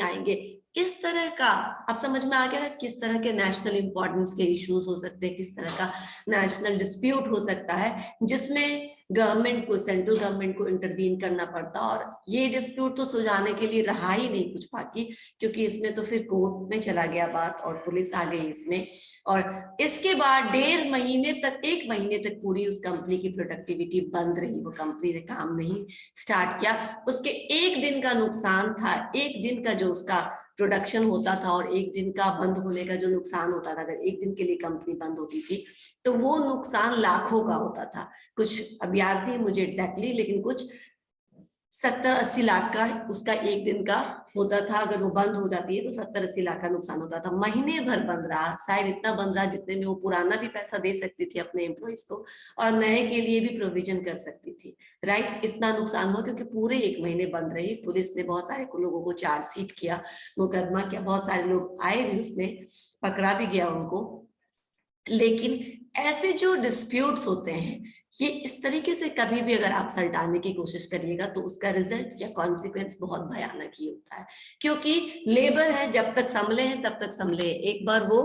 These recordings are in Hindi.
आएंगे। इस तरह का अब समझ में आ गया किस तरह के नेशनल इंपॉर्टेंस के इश्यूज हो सकते हैं, किस तरह का नेशनल डिस्प्यूट हो सकता है जिसमें गवर्नमेंट को, सेंट्रल गवर्नमेंट को इंटरवीन करना पड़ता। और ये डिस्प्यूट तो सुलझाने के लिए रहा ही नहीं कुछ बाकी, क्योंकि इसमें तो फिर कोर्ट में चला गया बात और पुलिस आ गई इसमें। और इसके बाद 1.5 महीने तक, 1 महीने तक पूरी उस कंपनी की प्रोडक्टिविटी बंद रही, वो कंपनी ने काम नहीं स्टार्ट किया। उसके 1 दिन का नुकसान था, 1 दिन का जो उसका प्रोडक्शन होता था और 1 दिन का बंद होने का जो नुकसान होता था, अगर 1 दिन के लिए कंपनी बंद होती थी तो वो नुकसान लाखों का होता था। कुछ अब याद नहीं मुझे एग्जैक्टली, लेकिन कुछ 70-80 लाख का उसका 1 दिन का होता था। अगर वो बंद हो जाती है तो 70-80 लाख का नुकसान होता था। महीने भर बंद रहा, शायद इतना बंद रहा जितने में वो पुराना भी पैसा दे सकती थी अपने एम्प्लॉइज को और नए के लिए भी प्रोविजन कर सकती थी, राइट। इतना नुकसान हुआ क्योंकि पूरे 1 महीने बंद रही। पुलिस ने बहुत सारे लोगों को चार्जशीट किया, मुकदमा किया, बहुत सारे लोग आए भी उसमें, पकड़ा भी गया उनको। लेकिन ऐसे जो डिस्प्यूट्स होते हैं ये इस तरीके से कभी भी अगर आप सलटाने की कोशिश करिएगा तो उसका रिजल्ट या कॉन्सिक्वेंस बहुत भयानक ही होता है। क्योंकि लेबर है, जब तक संभले हैं तब तक संभले। एक बार वो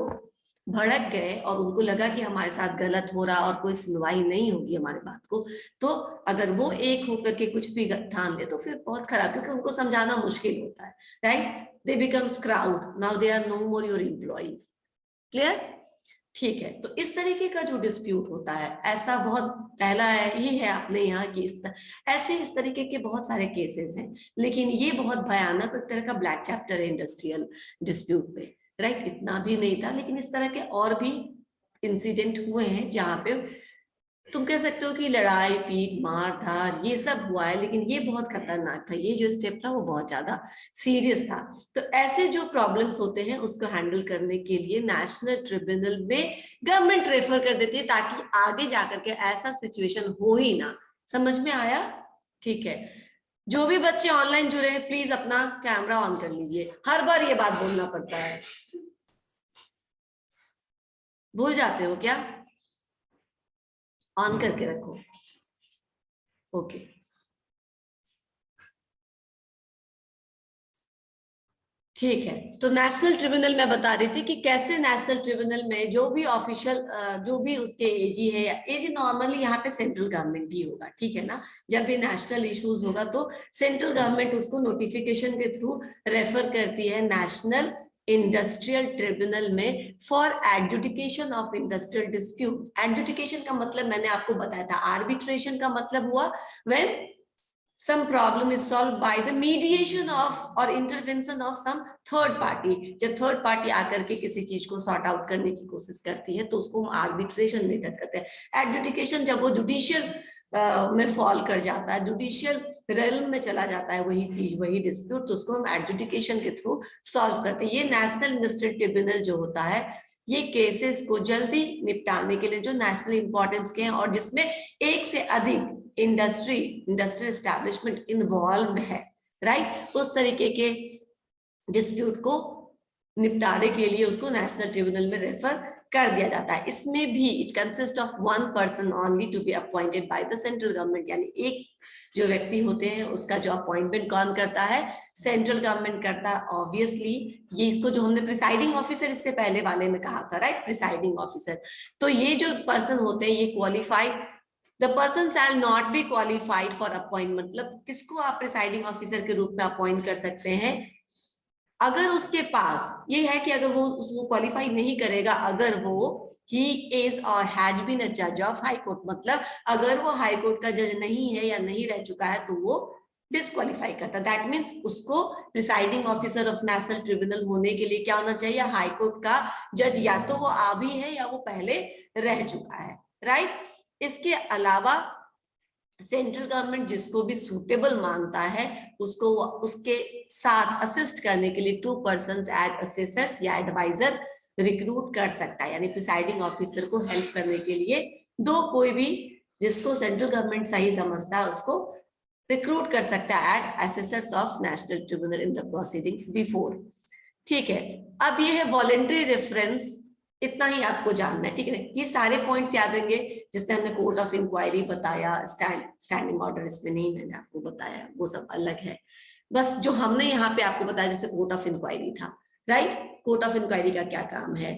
भड़क गए और उनको लगा कि हमारे साथ गलत हो रहा और कोई सुनवाई नहीं होगी हमारे बात को, तो अगर वो एक होकर के कुछ भी ठान ले तो फिर बहुत खराब, क्योंकि उनको समझाना मुश्किल होता है, right. They becomes crowd, now they are no more your employees. Clear? ठीक है। तो इस तरीके का जो डिस्प्यूट होता है, ऐसा बहुत पहला ही है अपने यहाँ की ऐसे इस तरीके के बहुत सारे केसेस हैं, लेकिन ये बहुत भयानक एक तरह का ब्लैक चैप्टर है इंडस्ट्रियल डिस्प्यूट पे, राइट। इतना भी नहीं था, लेकिन इस तरह के और भी इंसिडेंट हुए हैं जहां पे तुम कह सकते हो कि लड़ाई पीट मार धार ये सब हुआ है, लेकिन ये बहुत खतरनाक था। ये जो स्टेप था वो बहुत ज्यादा सीरियस था। तो ऐसे जो प्रॉब्लम्स होते हैं उसको हैंडल करने के लिए नेशनल ट्रिब्यूनल में गवर्नमेंट रेफर कर देती है, ताकि आगे जाकर के ऐसा सिचुएशन हो ही ना। समझ में आया? ठीक है। जो भी बच्चे ऑनलाइन जुड़े हैं प्लीज अपना कैमरा ऑन कर लीजिए। हर बार ये बात बोलना पड़ता है, भूल जाते हो क्या? ऑन करके रखो। ओके। ठीक है। तो नेशनल ट्रिब्यूनल में बता रही थी कि कैसे नेशनल ट्रिब्यूनल में जो भी ऑफिशियल, जो भी उसके एजी है, या एजी नॉर्मली यहाँ पे सेंट्रल गवर्नमेंट ही होगा, ठीक है ना। जब भी नेशनल इश्यूज होगा तो सेंट्रल गवर्नमेंट उसको नोटिफिकेशन के थ्रू रेफर करती है नेशनल इंडस्ट्रियल ट्रिब्यूनल में for adjudication of industrial dispute. Adjudication का मतलब मैंने आपको बताया था, आर्बिट्रेशन का मतलब हुआ when some problem is solved by the mediation of or intervention of some third party। जब थर्ड पार्टी आकर के किसी चीज को सॉर्ट आउट करने की कोशिश करती है तो उसको हम आर्बिट्रेशन मेथड कहते हैं। एडजुडिकेशन जब वो जुडिशियल में फॉल कर जाता है, जुडिशियल रेलम में चला जाता है वही चीज, वही डिस्प्यूट, तो उसको हम एडजुडिकेशन के थ्रू सॉल्व करते हैं। ये नेशनल इंडस्ट्रियल ट्रिब्यूनल जो होता है ये केसेस को जल्दी निपटाने के लिए जो नेशनल इंपॉर्टेंस के हैं और जिसमें एक से अधिक इंडस्ट्रियल एस्टैब्लिशमेंट इन्वॉल्व है, राइट, उस तरीके के डिस्प्यूट को निपटाने के लिए उसको नेशनल ट्रिब्यूनल में रेफर कर दिया जाता है। इसमें भी it consist of 1 person only to be appointed by the central government, यानी एक जो व्यक्ति होते हैं उसका जो अपॉइंटमेंट कौन करता है? सेंट्रल गवर्नमेंट करता है। ऑब्वियसली ये इसको जो हमने प्रिसाइडिंग ऑफिसर इससे पहले वाले में कहा था, राइट, प्रिसाइडिंग ऑफिसर। तो ये जो पर्सन होते हैं ये qualified, the person shall not B qualified for appointment. मतलब किसको आप प्रिसाइडिंग ऑफिसर के रूप में अपॉइंट कर सकते हैं? अगर उसके पास ये है कि अगर वो क्वालिफाई नहीं करेगा, अगर वो ही इज और हैज बीन अ जज ऑफ हाई कोर्ट, मतलब अगर वो हाई कोर्ट का जज नहीं है या नहीं रह चुका है तो वो डिस्क्वालीफाई करता है। दैट मीन्स उसको presiding officer of national tribunal होने के लिए क्या होना चाहिए? हाई कोर्ट का जज या तो वो आ भी है या वो पहले रह चुका है, राइट। इसके अलावा सेंट्रल गवर्नमेंट जिसको भी सूटेबल मानता है उसको उसके साथ असिस्ट करने के लिए 2 पर्सन्स एज असेसर्स या एडवाइजर रिक्रूट कर सकता है। यानी प्रिसाइडिंग ऑफिसर को हेल्प करने के लिए कोई भी जिसको सेंट्रल गवर्नमेंट सही समझता है उसको रिक्रूट कर सकता है as assessors of national tribunal in the proceedings before. ठीक है। अब ये है वॉलेंट्री रेफरेंस, इतना ही आपको जानना है, ठीक है। ये सारे पॉइंट्स याद रहेंगे जिसने हमने कोर्ट ऑफ इंक्वायरी बताया, स्टैंडिंग ऑर्डर इसमें नहीं मैंने आपको बताया, वो सब अलग है। बस जो हमने यहाँ पे आपको बताया जैसे कोर्ट ऑफ इंक्वायरी था, राइट, कोर्ट ऑफ इंक्वायरी का क्या काम है,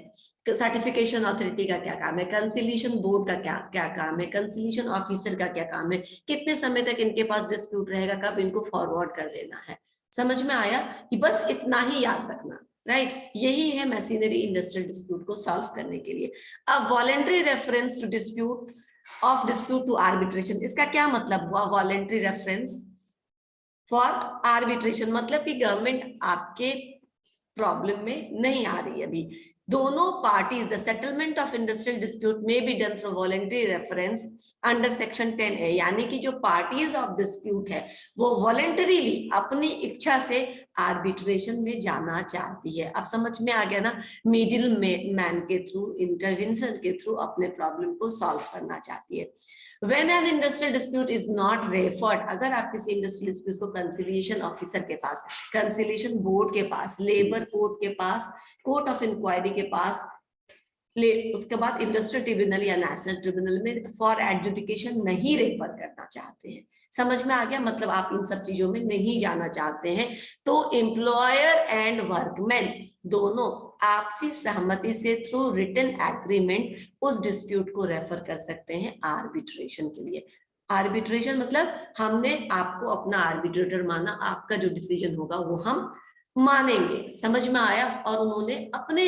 सर्टिफिकेशन अथॉरिटी का क्या काम है, कंसिलिएशन बोर्ड का क्या क्या काम है, कंसिलिएशन ऑफिसर का क्या काम है, कितने समय तक इनके पास डिस्प्यूट रहेगा, कब इनको फॉरवर्ड कर देना है। समझ में आया कि बस इतना ही याद रखना, राइट। यही है मशीनरी इंडस्ट्रियल डिस्प्यूट को सॉल्व करने के लिए। अब voluntary reference to dispute of dispute to arbitration, इसका क्या मतलब हुआ, वॉलेंटरी रेफरेंस फॉर आर्बिट्रेशन, मतलब कि गवर्नमेंट आपके प्रॉब्लम में नहीं आ रही अभी, दोनों parties, the settlement of industrial dispute में be done through voluntary reference under section 10A, यानी कि जो पार्टीज ऑफ डिस्प्यूट है वो वॉलेंटरीली अपनी इच्छा से आर्बिट्रेशन में जाना चाहती है। अब समझ में आ गया ना, मिडिल मैन के थ्रू, इंटरवेंशन के थ्रू अपने प्रॉब्लम को सॉल्व करना चाहती है। When an industrial dispute is not referred, अगर आप किसी इंडस्ट्रियल डिस्प्यूट को कंसिलिएशन ऑफिसर के पास, कंसिलिएशन बोर्ड के पास, लेबर कोर्ट के पास, कोर्ट ऑफ इंक्वायरी के पास, उसके बाद इंडस्ट्रियल ट्रिब्यूनल या नेशनल ट्रिब्यूनल में फॉर एडजुडिकेशन नहीं रेफर करना चाहते हैं, समझ में आ गया, मतलब आप इन सब चीजों में नहीं जाना चाहते हैं, तो एम्प्लॉयर एंड वर्कमैन दोनों आपसी सहमति से थ्रू रिटन एग्रीमेंट उस डिस्प्यूट को रेफर कर सकते हैं आर्बिट्रेशन के लिए। आर्बिट्रेशन मतलब हमने आपको अपना आर्बिट्रेटर माना, आपका जो डिसीजन होगा वो हम मानेंगे, समझ में आया। और उन्होंने अपने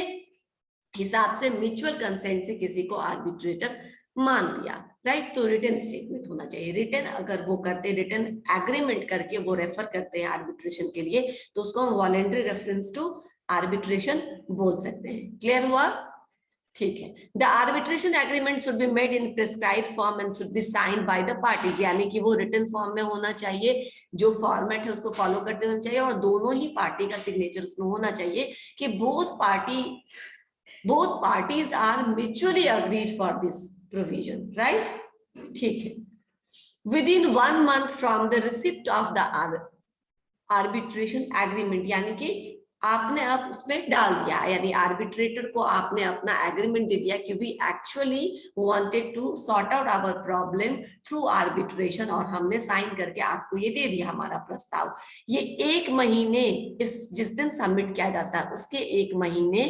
हिसाब से म्यूचुअल कंसेंट से किसी को आर्बिट्रेटर मान लिया, राइट। तो रिटन स्टेटमेंट होना चाहिए, रिटन अगर वो करते, रिटन एग्रीमेंट करके वो रेफर करते हैं आर्बिट्रेशन के लिए, तो उसको हम वॉलेंटरी रेफरेंस टू आर्बिट्रेशन बोल सकते हैं। क्लियर हुआ, ठीक है। The arbitration agreement should be made in prescribed form and should be signed by the parties, यानी कि वो रिटन फॉर्म में होना चाहिए, जो फॉर्मेट है उसको फॉलो करते होना चाहिए, और दोनों ही पार्टी का सिग्नेचर उसमें होना चाहिए कि both parties are mutually agreed for this provision, right? ठीक है। Within 1 month from the receipt of the arbitration agreement, यानी कि आपने अब उसमें डाल दिया, यानी आर्बिट्रेटर को आपने अपना एग्रीमेंट दे दिया कि we actually wanted to sort out our problem through arbitration, और हमने साइन करके आपको ये दे दिया हमारा प्रस्ताव। ये 1 महीने, इस जिस दिन सबमिट किया जाता है उसके 1 महीने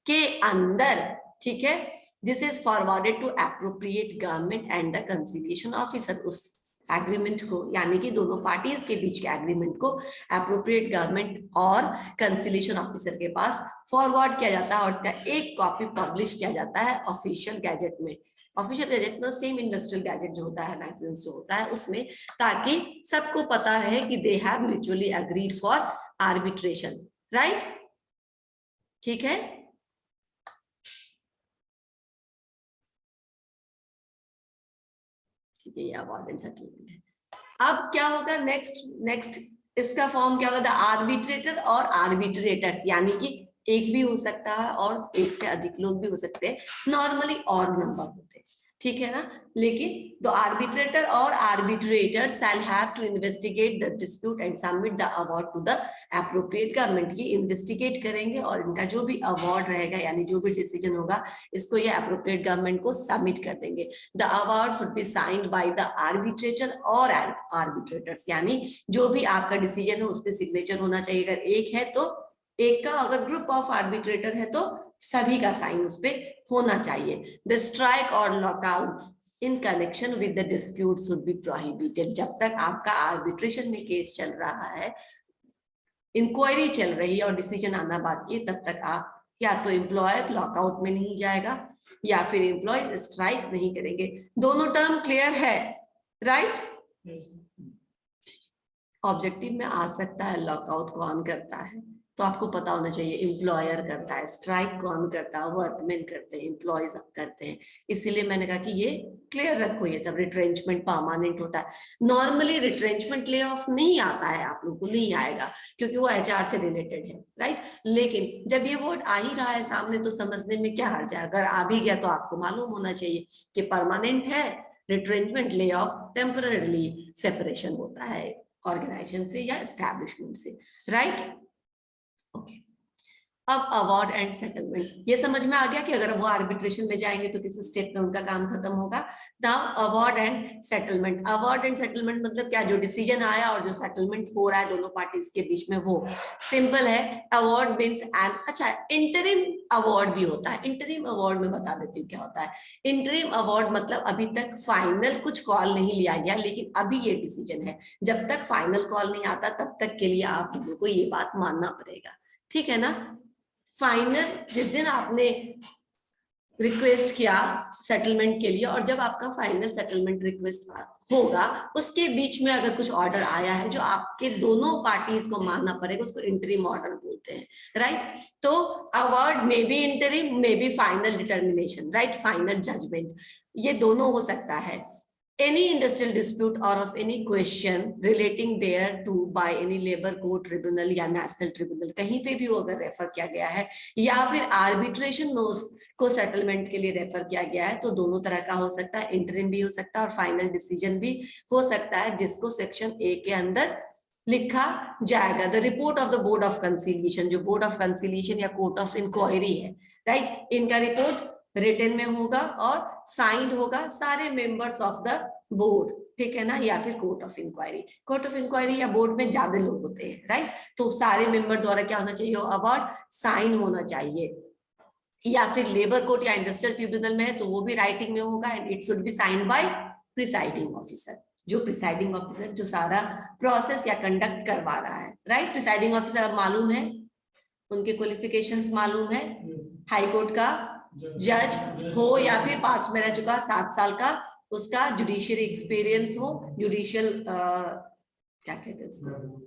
के अंदर, ठीक है, this is forwarded to appropriate government and the conciliation officer, उस एग्रीमेंट को, यानी कि दोनों पार्टीज के बीच के एग्रीमेंट को एप्रोप्रिएट गवर्नमेंट और कंसिलिएशन ऑफिसर के पास फॉरवर्ड किया जाता है, और इसका एक कॉपी पब्लिश किया जाता है ऑफिशियल गैजेट में। ऑफिशियल गैजेट में सेम इंडस्ट्रियल गैजेट जो होता है, मैगजीन जो होता है उसमें, ताकि सबको पता रहे कि they have mutually agreed for arbitration, right. ठीक है, ठीक है, ये अवार्ड एंड सेटलमेंट है। अब क्या होगा नेक्स्ट इसका फॉर्म क्या होगा, आर्बिट्रेटर और आर्बिट्रेटर्स, यानी कि एक भी हो सकता है और एक से अधिक लोग भी हो सकते हैं, नॉर्मली और नंबर होते हैं, ठीक है ना। लेकिन द आर्बिट्रेटर और arbitrator shall have to investigate the dispute and submit the award to the appropriate government. ये इन्वेस्टिगेट करेंगे और इनका जो भी अवार्ड रहेगा, यानी जो भी डिसीजन होगा, इसको ये एप्रोप्रिएट गवर्नमेंट को सबमिट कर देंगे। The award should be signed by the arbitrator और आर्बिट्रेटर्स, यानी जो भी आपका डिसीजन है उस पर सिग्नेचर होना चाहिए, अगर एक है तो एक का, अगर ग्रुप ऑफ आर्बिट्रेटर है तो सभी का साइन उस पे होना चाहिए। द स्ट्राइक और lockouts in connection with the dispute should be prohibited. जब तक आपका आर्बिट्रेशन में केस चल रहा है, इंक्वायरी चल रही है और डिसीजन आना बाकी है, तब तक आप या तो एम्प्लॉयर लॉकआउट में नहीं जाएगा या फिर एम्प्लॉय स्ट्राइक नहीं करेंगे। दोनों टर्म क्लियर है, राइट। ऑब्जेक्टिव में आ सकता है लॉकआउट कौन करता है, तो आपको पता होना चाहिए एम्प्लॉयर करता है, स्ट्राइक कौन करता है, वर्कमैन करते हैं, एम्प्लॉयज करते हैं। इसीलिए मैंने कहा कि ये क्लियर रखो, ये सब रिट्रेंचमेंट परमानेंट होता है। नॉर्मली रिट्रेंचमेंट ले ऑफ नहीं आता है, आप लोग को नहीं आएगा क्योंकि वो HR से रिलेटेड है, राइट। लेकिन जब ये वर्ड आ ही रहा है सामने तो समझने में क्या हर्ज है, अगर आ भी गया तो आपको मालूम होना चाहिए कि परमानेंट है retrenchment, lay off temporary separation होता है ऑर्गेनाइजेशन से या एस्टैब्लिशमेंट से, राइट। ओके, अब अवार्ड एंड सेटलमेंट, ये समझ में आ गया कि अगर वो आर्बिट्रेशन में जाएंगे तो किसी स्टेप में उनका काम खत्म होगा। Now award and settlement, award and settlement मतलब क्या, जो डिसीजन आया और जो सेटलमेंट हो रहा है दोनों पार्टीज के बीच में, वो सिंपल है। अवार्ड मीन्स एन, अच्छा इंटरिम अवार्ड भी होता है। इंटरिम अवार्ड में बता देती हूँ क्या होता है। इंटरिम अवार्ड मतलब अभी तक फाइनल कुछ कॉल नहीं लिया गया, लेकिन अभी ये डिसीजन है, जब तक फाइनल कॉल नहीं आता तब तक के लिए आप लोगों को ये बात मानना पड़ेगा, ठीक है ना। फाइनल जिस दिन आपने रिक्वेस्ट किया सेटलमेंट के लिए, और जब आपका फाइनल सेटलमेंट रिक्वेस्ट होगा, उसके बीच में अगर कुछ ऑर्डर आया है जो आपके दोनों पार्टीज को मानना पड़ेगा, उसको इंटरिम ऑर्डर बोलते हैं, राइट। तो award may be interim, may be final determination, right, final judgment, ये दोनों हो सकता है। any industrial dispute or of any question relating there to by any labor court tribunal या national tribunal, कहीं पे भी वो अगर रेफर किया गया है या फिर आर्बिट्रेशन में उसको सेटलमेंट के लिए रेफर किया गया है, तो दोनों तरह का हो सकता है, इंटरिम भी हो सकता है और फाइनल डिसीजन भी हो सकता है, जिसको सेक्शन ए के अंदर लिखा जाएगा। The report of the board of conciliation, जो बोर्ड ऑफ कंसिलिएशन या कोर्ट ऑफ इंक्वायरी है, राइट, इनका रिपोर्ट रिटन में होगा और साइंड होगा सारे मेंबर्स ऑफ द बोर्ड, ठीक है ना, या फिर court of inquiry. Court of inquiry या बोर्ड में ज्यादा लोग होते हैं, राइट, तो सारे मेंबर द्वारा क्या होना चाहिए, अवार्ड साइन होना चाहिए। या फिर लेबर कोर्ट या इंडस्ट्रियल ट्रिब्यूनल में है तो वो भी राइटिंग में होगा, and it should be signed by presiding officer, जो प्रिसाइडिंग ऑफिसर जो सारा प्रोसेस या कंडक्ट करवा रहा है, राइट। प्रिसाइडिंग ऑफिसर अब मालूम है, उनके क्वालिफिकेशंस मालूम है, हाई कोर्ट का जज हो या फिर पास में रह चुका 7 साल का, उसका जुडिशियरी एक्सपीरियंस हो, जुडिशियल क्या कहते हैं उसको,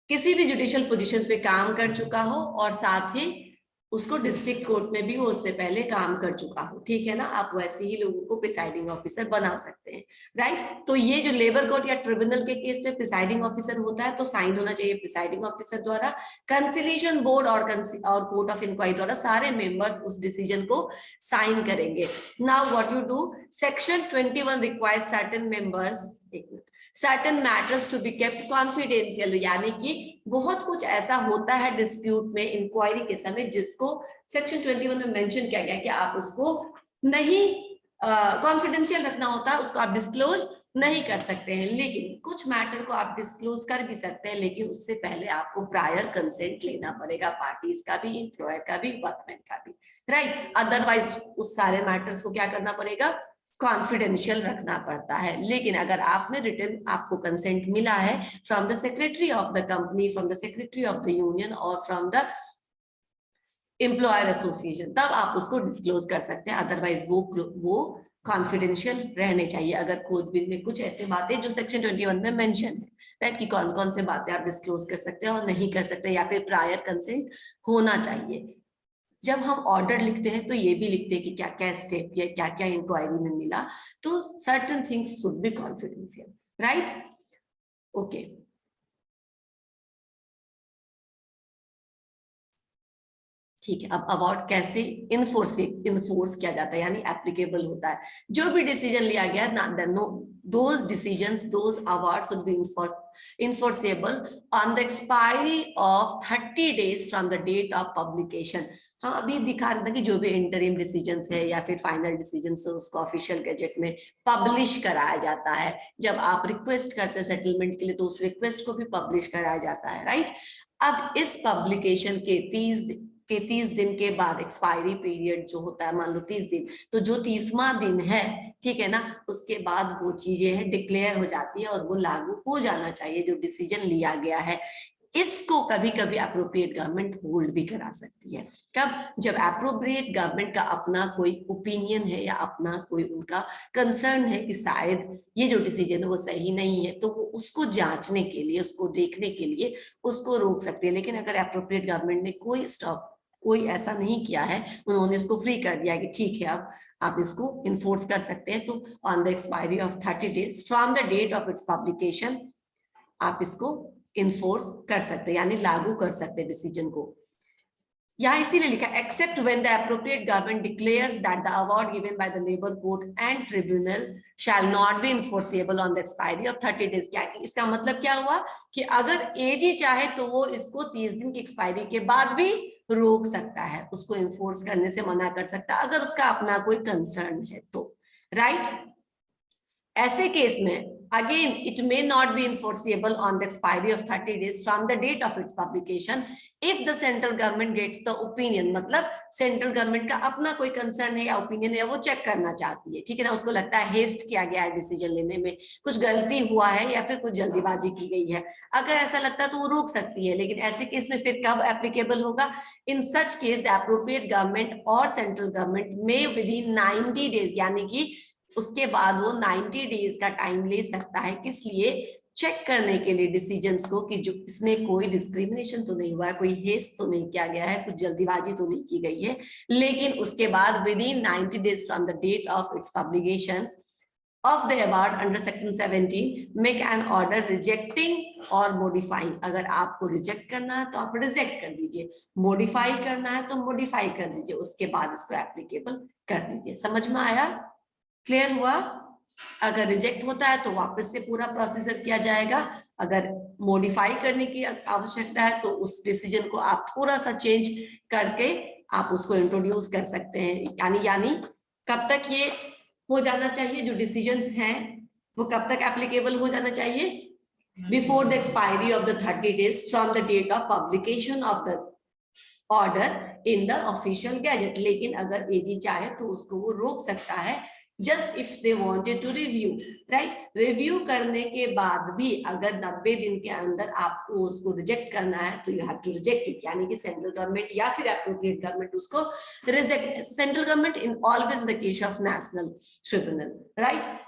किसी भी जुडिशियल पोजीशन पे काम कर चुका हो, और साथ ही उसको डिस्ट्रिक्ट कोर्ट में भी वो उससे पहले काम कर चुका हो, ठीक है ना। आप वैसे ही लोगों को प्रिसाइडिंग ऑफिसर बना सकते हैं, राइट। तो ये जो लेबर कोर्ट या ट्रिब्यूनल के केस में प्रिसाइडिंग ऑफिसर होता है तो साइन होना चाहिए प्रिसाइडिंग ऑफिसर द्वारा। कंसिलिएशन बोर्ड और कोर्ट ऑफ इंक्वायरी द्वारा सारे मेंबर्स उस डिसीजन को साइन करेंगे। Now what you do, section 21 requires certain members, certain matters to be kept confidential, यानी कि बहुत कुछ ऐसा होता है डिस्प्यूट में इंक्वायरी के समय जिसको सेक्शन 21 में मेंशन किया गया कि आप उसको नहीं कॉन्फिडेंशियल रखना होता है, उसको आप डिस्क्लोज नहीं कर सकते हैं। लेकिन कुछ मैटर को आप डिस्क्लोज कर भी सकते हैं, लेकिन उससे पहले आपको प्रायर कंसेंट लेना पड़ेगा, पार्टीज का भी, एम्प्लॉयर का भी, वर्कमैन का भी, राइट। अदरवाइज उस सारे मैटर्स को क्या करना पड़ेगा, कॉन्फिडेंशियल रखना पड़ता है। लेकिन अगर आपने रिटन आपको कंसेंट मिला है from the secretary of the company, from the secretary of the union और फ्रॉम द एम्प्लॉयर एसोसिएशन, तब आप उसको डिस्क्लोज कर सकते हैं, अदरवाइज वो कॉन्फिडेंशियल रहने चाहिए। अगर खोजबीन में कुछ ऐसे बातें जो सेक्शन 21 में मेंशन है, राइट, कि कौन कौन से बातें आप डिस्क्लोज कर सकते हैं और नहीं कर सकते, या फिर प्रायर कंसेंट होना चाहिए। जब हम ऑर्डर लिखते हैं तो ये भी लिखते हैं कि क्या क्या स्टेप या क्या क्या इंक्वायरी में मिला, तो certain things should be confidential, right, okay. ठीक है, अब अवार्ड कैसे इन्फोर्स किया जाता है, यानी एप्लीकेबल होता है। जो भी डिसीजन लिया गया, those decisions, those awards should be enforceable on the expiry of 30 days from the date of publication। हम अभी दिखा रहे थे कि जो भी इंटरिम डिसीजंस है या फिर फाइनल डिसीजंस है उसको ऑफिशियल गैजेट में पब्लिश कराया जाता है। जब आप रिक्वेस्ट करते हैं सेटलमेंट के लिए तो उस रिक्वेस्ट को भी पब्लिश कराया जाता है, राइट। अब इस पब्लिकेशन के 30 दिन के बाद एक्सपायरी पीरियड जो होता है, मान लो 30 दिन, तो जो 30वां दिन है, ठीक है ना, उसके बाद वो चीजें हैं डिक्लेयर हो जाती है और वो लागू हो जाना चाहिए जो डिसीजन लिया गया है। इसको कभी कभी अप्रोप्रिएट गवर्नमेंट होल्ड भी करा सकती है। कब, जब अप्रोप्रिएट गवर्नमेंट का अपना कोई ओपिनियन है या अपना कोई उनका कंसर्न है कि शायद ये जो डिसीजन है वो सही नहीं है, तो वो उसको जांचने के लिए, उसको देखने के लिए उसको रोक सकते हैं। लेकिन अगर अप्रोप्रिएट गवर्नमेंट ने कोई ऐसा नहीं किया है, उन्होंने इसको फ्री कर दिया कि ठीक है अब आप इसको इन्फोर्स कर सकते हैं, तो on the expiry of 30 days from the date of its publication आप इसको इन्फोर्स कर सकते हैं, यानी लागू कर सकते हैं डिसीजन को। यहाँ इसीलिए लिखा except when the appropriate government declares that the award given by the labour court and tribunal shell not B enforceable on the expiry of 30 days. क्या इसका मतलब क्या हुआ कि अगर एजी चाहे तो वो इसको 30 दिन की एक्सपायरी के बाद भी रोक सकता है, उसको इन्फोर्स करने से मना कर सकता है अगर उसका अपना कोई कंसर्न है तो, राइट। ऐसे केस में again it may not be enforceable on the expiry of 30 days from the date of its publication if the central government gets the opinion, मतलब सेंट्रल गवर्नमेंट का अपना कोई कंसर्न है या ओपिनियन है, वो चेक करना चाहती है, ठीक है ना, उसको लगता है हेस्ट किया गया है डिसीजन लेने में, कुछ गलती हुआ है या फिर कुछ जल्दीबाजी की गई है, अगर ऐसा लगता है तो वो रोक सकती है। लेकिन ऐसे केस में फिर कब एप्लीकेबल होगा? In such case the appropriate government और सेंट्रल गवर्नमेंट में विद इन 90 डेज, यानी कि उसके बाद वो 90 डेज का टाइम ले सकता है, किस लिए? चेक करने के लिए डिसीजंस को कि जो इसमें कोई डिस्क्रिमिनेशन तो नहीं हुआ है, कोई हेस्ट तो नहीं किया गया है, कुछ जल्दीबाजी तो नहीं की गई है। लेकिन उसके बाद within 90 days from the date of its publication of the award under section 17 make an order rejecting or modifying, अगर आपको रिजेक्ट करना है तो आप रिजेक्ट कर दीजिए, मॉडिफाई करना है तो मॉडिफाई कर दीजिए, उसके बाद इसको एप्लीकेबल कर दीजिए। समझ में आया? क्लियर हुआ? अगर रिजेक्ट होता है तो वापस से पूरा प्रोसीजर किया जाएगा, अगर मॉडिफाई करने की आवश्यकता है तो उस डिसीजन को आप थोड़ा सा चेंज करके आप उसको इंट्रोड्यूस कर सकते हैं। यानी कब तक ये हो जाना चाहिए, जो डिसीजंस हैं वो कब तक एप्लीकेबल हो जाना चाहिए? Before the expiry of the 30 days from the date of publication of the order in the official gazette. लेकिन अगर एजी चाहे तो उसको वो रोक सकता है, just if they wanted to review, right. Review करने के बाद भी अगर 90 दिन के अंदर आपको उसको रिजेक्ट करना है तो you have to reject it, यानी कि सेंट्रल गवर्नमेंट या फिर एप्रोप्रिएट गवर्नमेंट उसको reject, central government in always the case of national tribunal, right,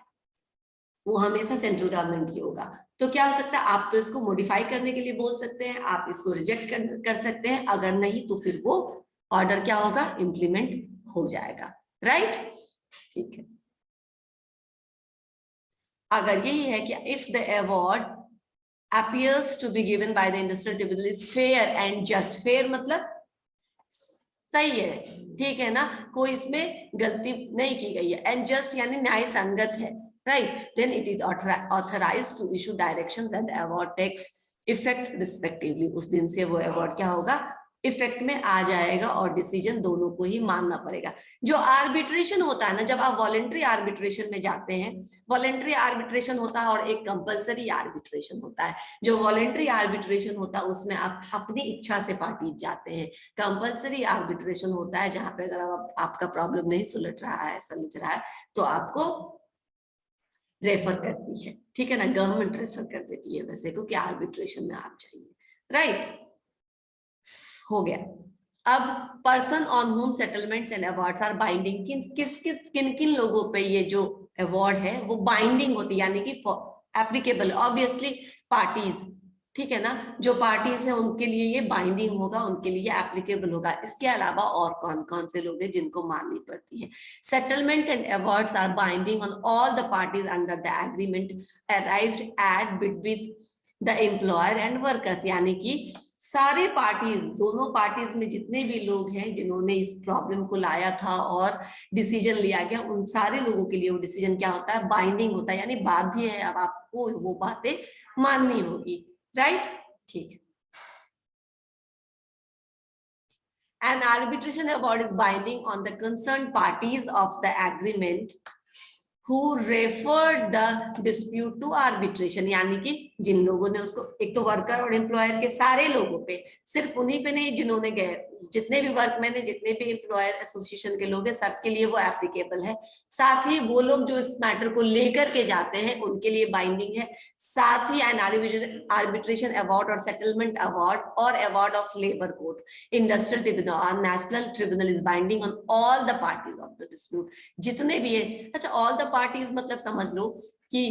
वो हमेशा सेंट्रल गवर्नमेंट की होगा। तो क्या हो सकता है? आप तो इसको मॉडिफाई करने के लिए बोल सकते हैं, आप इसको रिजेक्ट कर सकते हैं, अगर नहीं तो फिर वो ऑर्डर क्या होगा? इंप्लीमेंट हो जाएगा, राइट। ठीक है, अगर यही है कि if the award appears to be given by the industrial tribunal is fair and just, fair मतलब सही है, ठीक है ना, कोई इसमें गलती नहीं की गई है, एंड जस्ट यानी न्याय संगत है, right, then it is authorized to issue directions and the award takes effect respectively। उस दिन से वो अवार्ड क्या होगा? इफेक्ट में आ जाएगा और डिसीजन दोनों को ही मानना पड़ेगा। जो आर्बिट्रेशन होता है ना, जब आप वॉलेंट्री आर्बिट्रेशन में जाते हैं, वॉलेंट्री आर्बिट्रेशन होता है और एक कंपलसरी आर्बिट्रेशन होता है। जो वॉलेंट्री आर्बिट्रेशन होता है उसमें आप अपनी इच्छा से पार्टी जाते हैं, कंपलसरी आर्बिट्रेशन होता है जहां पे अगर आपका प्रॉब्लम नहीं सुलझ रहा है तो आपको रेफर करती है, ठीक है ना, गवर्नमेंट रेफर कर देती है वैसे को कि आर्बिट्रेशन में आप जाइए, राइट। हो गया। अब person on whom settlements and awards are binding, किन किन लोगों पे ये जो अवार्ड है वो बाइंडिंग होती है, यानी कि एप्लीकेबल, ऑब्वियसली पार्टीज, ठीक है ना, जो पार्टीज है उनके लिए ये बाइंडिंग होगा, उनके लिए एप्लीकेबल होगा। इसके अलावा और कौन कौन से लोग हैं जिनको माननी पड़ती है? Settlement and awards are binding on all the parties under the agreement arrived at between the employer and workers, यानी कि सारे पार्टीज, दोनों पार्टीज में जितने भी लोग हैं जिन्होंने इस प्रॉब्लम को लाया था और डिसीजन लिया गया, उन सारे लोगों के लिए वो डिसीजन क्या होता है? बाइंडिंग होता है, यानी बाध्य है, अब आपको वो बातें माननी होगी, राइट। ठीक। An arbitration award is binding on the concerned parties of the agreement who referred the dispute to arbitration, यानी कि जिन लोगों ने उसको, एक तो वर्कर और एम्प्लॉयर के सारे लोगों पे, सिर्फ उन्हीं पे नहीं जिन्होंने गए, जितने भी वर्कमैन है, जितने भी एम्प्लॉयर एसोसिएशन के लोग हैं, सबके लिए वो एप्लीकेबल है। साथ ही वो लोग जो इस मैटर को लेकर के जाते हैं उनके लिए बाइंडिंग है। साथ ही एन आर्बिट्रेशन अवार्ड और सेटलमेंट अवार्ड और award of labour court, industrial tribunal और national tribunal is binding on all the parties of the dispute, जितने भी है। अच्छा, ऑल द पार्टीज मतलब समझ लो कि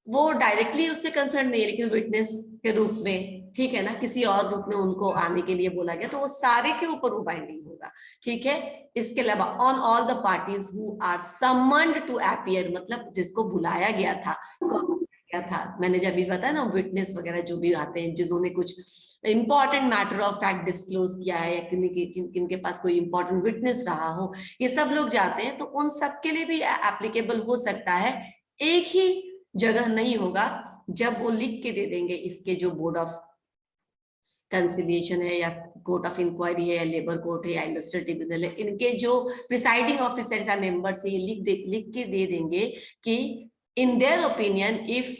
वो डायरेक्टली उससे कंसर्न नहीं है, लेकिन विटनेस के रूप में, ठीक है ना, किसी और रूप में उनको आने के लिए बोला गया, तो वो सारे के ऊपर वो बाइंडिंग होगा, ठीक है। इसके अलावा on all the parties who are summoned to appear, मतलब जिसको बुलाया गया था, मैंने जब भी बताया ना, विटनेस वगैरह जो भी आते हैं, जिन्होंने कुछ important matter of fact disclose किया है, जिनके पास कोई इंपॉर्टेंट विटनेस रहा हो, ये सब लोग जाते हैं, तो उन सब के लिए भी एप्लीकेबल हो सकता है। एक ही जगह नहीं होगा, जब वो लिख के दे देंगे इसके जो बोर्ड ऑफ कंसिलिएशन है या कोर्ट ऑफ इंक्वायरी है या लेबर कोर्ट है या इंडस्ट्रियल ट्रिब्यूनल है, इनके जो प्रिसाइडिंग ऑफिसर या मेंबर्स है, ये लिख के दे देंगे कि in their opinion if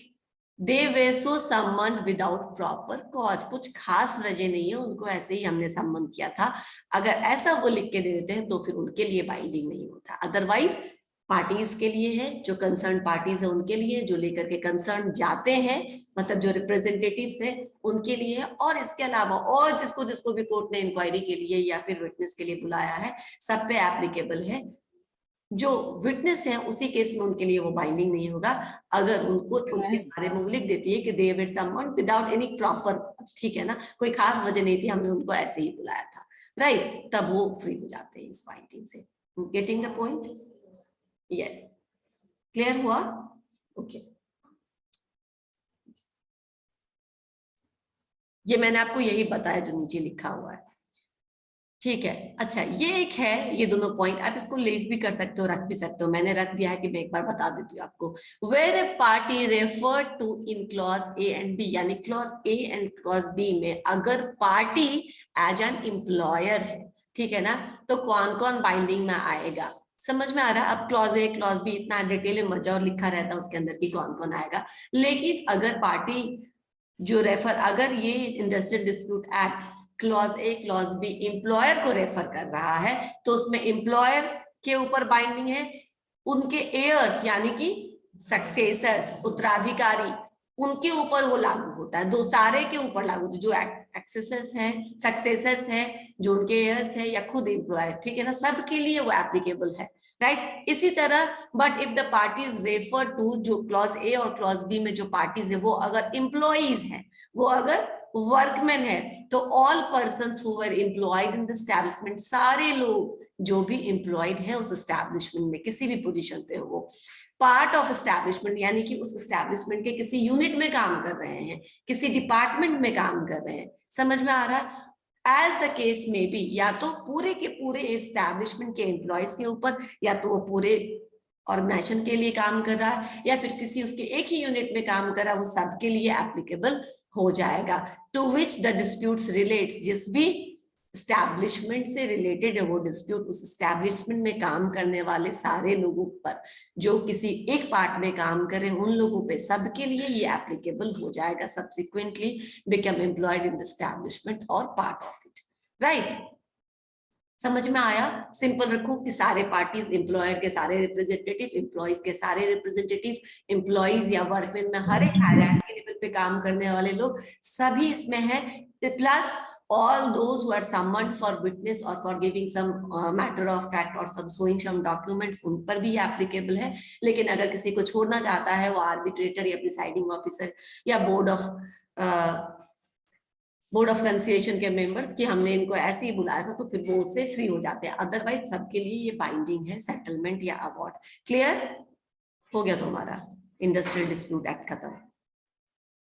they were so summon without proper cause, कुछ खास वजह नहीं है, उनको ऐसे ही हमने सम्मन किया था, अगर ऐसा वो लिख के दे देते हैं तो फिर उनके लिए बाइंडिंग नहीं होता। अदरवाइज पार्टीज के लिए है, जो कंसर्न पार्टीज है उनके लिए, जो लेकर के कंसर्न जाते हैं मतलब जो रिप्रेजेंटेटिव्स हैं उनके लिए, और इसके अलावा और जिसको जिसको भी कोर्ट ने इंक्वायरी के लिए या फिर विटनेस के लिए बुलाया है सब पे एप्लीकेबल है। जो विटनेस है उसी केस में उनके लिए वो बाइंडिंग नहीं होगा अगर उनको उनके बारे में वो लिख देती है कि दे वर समवन विदाउट एनी प्रॉपर, ठीक है ना, कोई खास वजह नहीं थी, हमने उनको ऐसे ही बुलाया था, राइट, तब वो फ्री हो जाते हैं इस बाइंडिंग से। Getting the point? Yes, clear हुआ? ओके, ये मैंने आपको यही बताया जो नीचे लिखा हुआ है, ठीक है। अच्छा, ये एक है, ये दोनों पॉइंट आप इसको लीव भी कर सकते हो, रख भी सकते हो, मैंने रख दिया है कि मैं एक बार बता देती हूँ आपको। Where a party refer to in clause A and B, यानी clause A and clause B में अगर पार्टी एज एन एम्प्लॉयर है, ठीक है ना, तो कौन कौन बाइंडिंग में आएगा, समझ में आ रहा है? अब क्लॉज ए क्लॉज बी इतना डिटेल में मजा और लिखा रहता है उसके अंदर की कौन कौन आएगा, लेकिन अगर पार्टी जो रेफर, अगर ये industrial dispute act clause A clause B employer को रेफर कर रहा है तो उसमें एम्प्लॉयर के ऊपर बाइंडिंग है, उनके एयर्स यानी कि सक्सेसर्स उत्तराधिकारी उनके ऊपर वो लागू होता है, दो सारे के ऊपर लागू होता है, जो एक्सेसर्स हैं सक्सेसर्स हैं जो उनके एयर्स हैं या खुद एम्प्लॉयर, ठीक है ना, सबके लिए वो एप्लीकेबल है, राइट। इसी तरह but if the parties refer to, जो क्लॉज ए और क्लॉज बी में जो पार्टीज है वो अगर एम्प्लॉइज हैं, वो अगर वर्कमैन है, तो all persons who were employed in the establishment, सारे लोग जो भी एम्प्लॉयड है उस एस्टैब्लिशमेंट में किसी भी पोजीशन पे हो, वो पार्ट ऑफ एस्टैब्लिशमेंट यानी कि उस एस्टैब्लिशमेंट के किसी यूनिट में काम कर रहे हैं, किसी डिपार्टमेंट में काम कर रहे हैं, समझ में आ रहा है? एज द केस में भी, या तो पूरे के पूरे एस्टैब्लिशमेंट के एम्प्लॉयज के ऊपर, या तो वो पूरे ऑर्गेनाइजेशन के लिए काम कर रहा है, या फिर किसी उसके एक ही यूनिट में काम कर रहा है, वो सबके लिए एप्लीकेबल हो जाएगा। To which the disputes relates, जिस भी एस्टैब्लिशमेंट से रिलेटेड है वो डिस्प्यूट, उस एस्टैब्लिशमेंट में काम करने वाले सारे लोगों पर, जो किसी एक पार्ट में काम करें उन लोगों पे सबके लिए ये एप्लीकेबल हो जाएगा, subsequently become employed in the establishment और पार्ट ऑफ इट, राइट। समझ में आया? सिंपल रखो कि सारे पार्टीज, एम्प्लॉयर के सारे रिप्रेजेंटेटिव, एम्प्लॉइज के सारे रिप्रेजेंटेटिव, एम्प्लॉइज या वर्कमैन में हर एक हायरार्की लेवल पे काम करने वाले लोग सभी इसमें है, plus all those who are summoned for witness or for giving some matter of fact or some showing some documents, उन पर भी एप्लीकेबल है। लेकिन अगर किसी को छोड़ना चाहता है वो आर्बिट्रेटर या प्रिसाइडिंग ऑफिसर या बोर्ड ऑफ कंसिलिएशन के मेंबर्स कि हमने इनको ऐसे ही बुलाया था, तो फिर वो उससे फ्री हो जाते हैं, अदरवाइज सबके लिए ये बाइंडिंग है, सेटलमेंट या अवार्ड। क्लियर हो गया तुम्हारा इंडस्ट्रियल डिस्प्यूट एक्ट खत्म।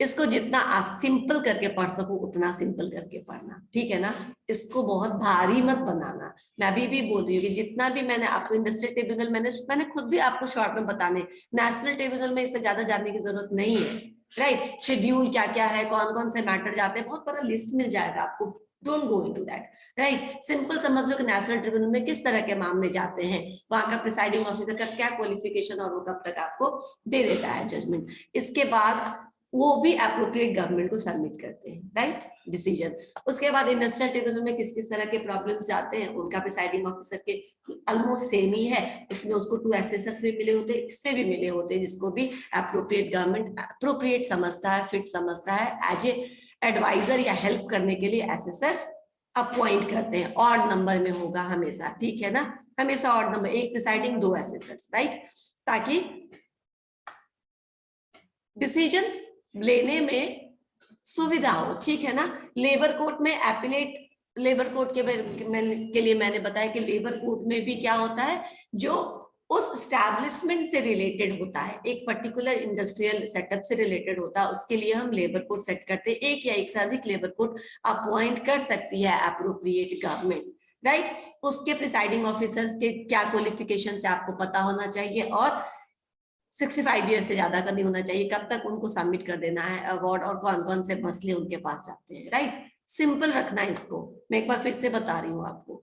इसको जितना सिंपल करके पढ़ सको उतना सिंपल करके पढ़ना, ठीक है ना, इसको बहुत भारी मत बनाना। मैं अभी भी बोल रही हूँ कि जितना भी मैंने आपको इंडस्ट्रियल ट्रिब्यूनल, मैंने खुद भी आपको शॉर्ट में बताने, नेशनल ट्रिब्यूनल में इससे ज्यादा जानने की जरूरत नहीं है, राइट। शेड्यूल क्या क्या है, कौन कौन से मैटर जाते हैं, बहुत बड़ा लिस्ट मिल जाएगा आपको, don't go into that, right. Simple समझ लो कि नेशनल ट्रिब्यूनल में किस तरह के मामले जाते हैं, वहां का प्रिसाइडिंग ऑफिसर का क्या क्वालिफिकेशन और वो कब तक आपको दे देता है जजमेंट। इसके बाद वो भी एप्रोप्रिएट गवर्नमेंट को सबमिट करते हैं, राइट, डिसीजन। उसके बाद इंडस्ट्रियल ट्रिब्यूनल में किस किस तरह के प्रॉब्लम्स जाते हैं, उनका प्रिसाइडिंग ऑफिसर के ऑलमोस्ट सेम ही है, उसमें उसको 2 एसेसर्स भी मिले होते हैं, इसमें भी मिले होते हैं, जिसको भी एप्रोप्रिएट गवर्नमेंट एप्रोप्रिएट समझता है, फिट समझता है, एज ए एडवाइजर या हेल्प करने के लिए एसेसर्स अपॉइंट करते हैं। ऑड नंबर में होगा हमेशा, ठीक है ना, हमेशा ऑड नंबर, एक प्रिसाइडिंग 2 एसेसर्स, राइट, ताकि डिसीजन लेने में सुविधा हो, ठीक है ना। लेबर कोर्ट में एपिलेट, लेबर कोर्ट के लिए मैंने बताया कि लेबर कोर्ट में भी क्या होता है, जो उस एस्टैब्लिशमेंट से रिलेटेड होता है, एक पर्टिकुलर इंडस्ट्रियल सेटअप से रिलेटेड होता है, उसके लिए हम लेबर कोर्ट सेट करते हैं। एक या एक से अधिक लेबर कोर्ट अपॉइंट कर सकती है एप्रोप्रिएट गवर्नमेंट, राइट। उसके प्रिसाइडिंग ऑफिसर्स के क्या क्वालिफिकेशन से आपको पता होना चाहिए, और 65 ईयर से ज्यादा का नहीं होना चाहिए, कब तक उनको सबमिट कर देना है अवार्ड, और कौन कौन से मसले उनके पास जाते हैं, राइट। सिंपल रखना है इसको। मैं एक बार फिर से बता रही हूँ आपको,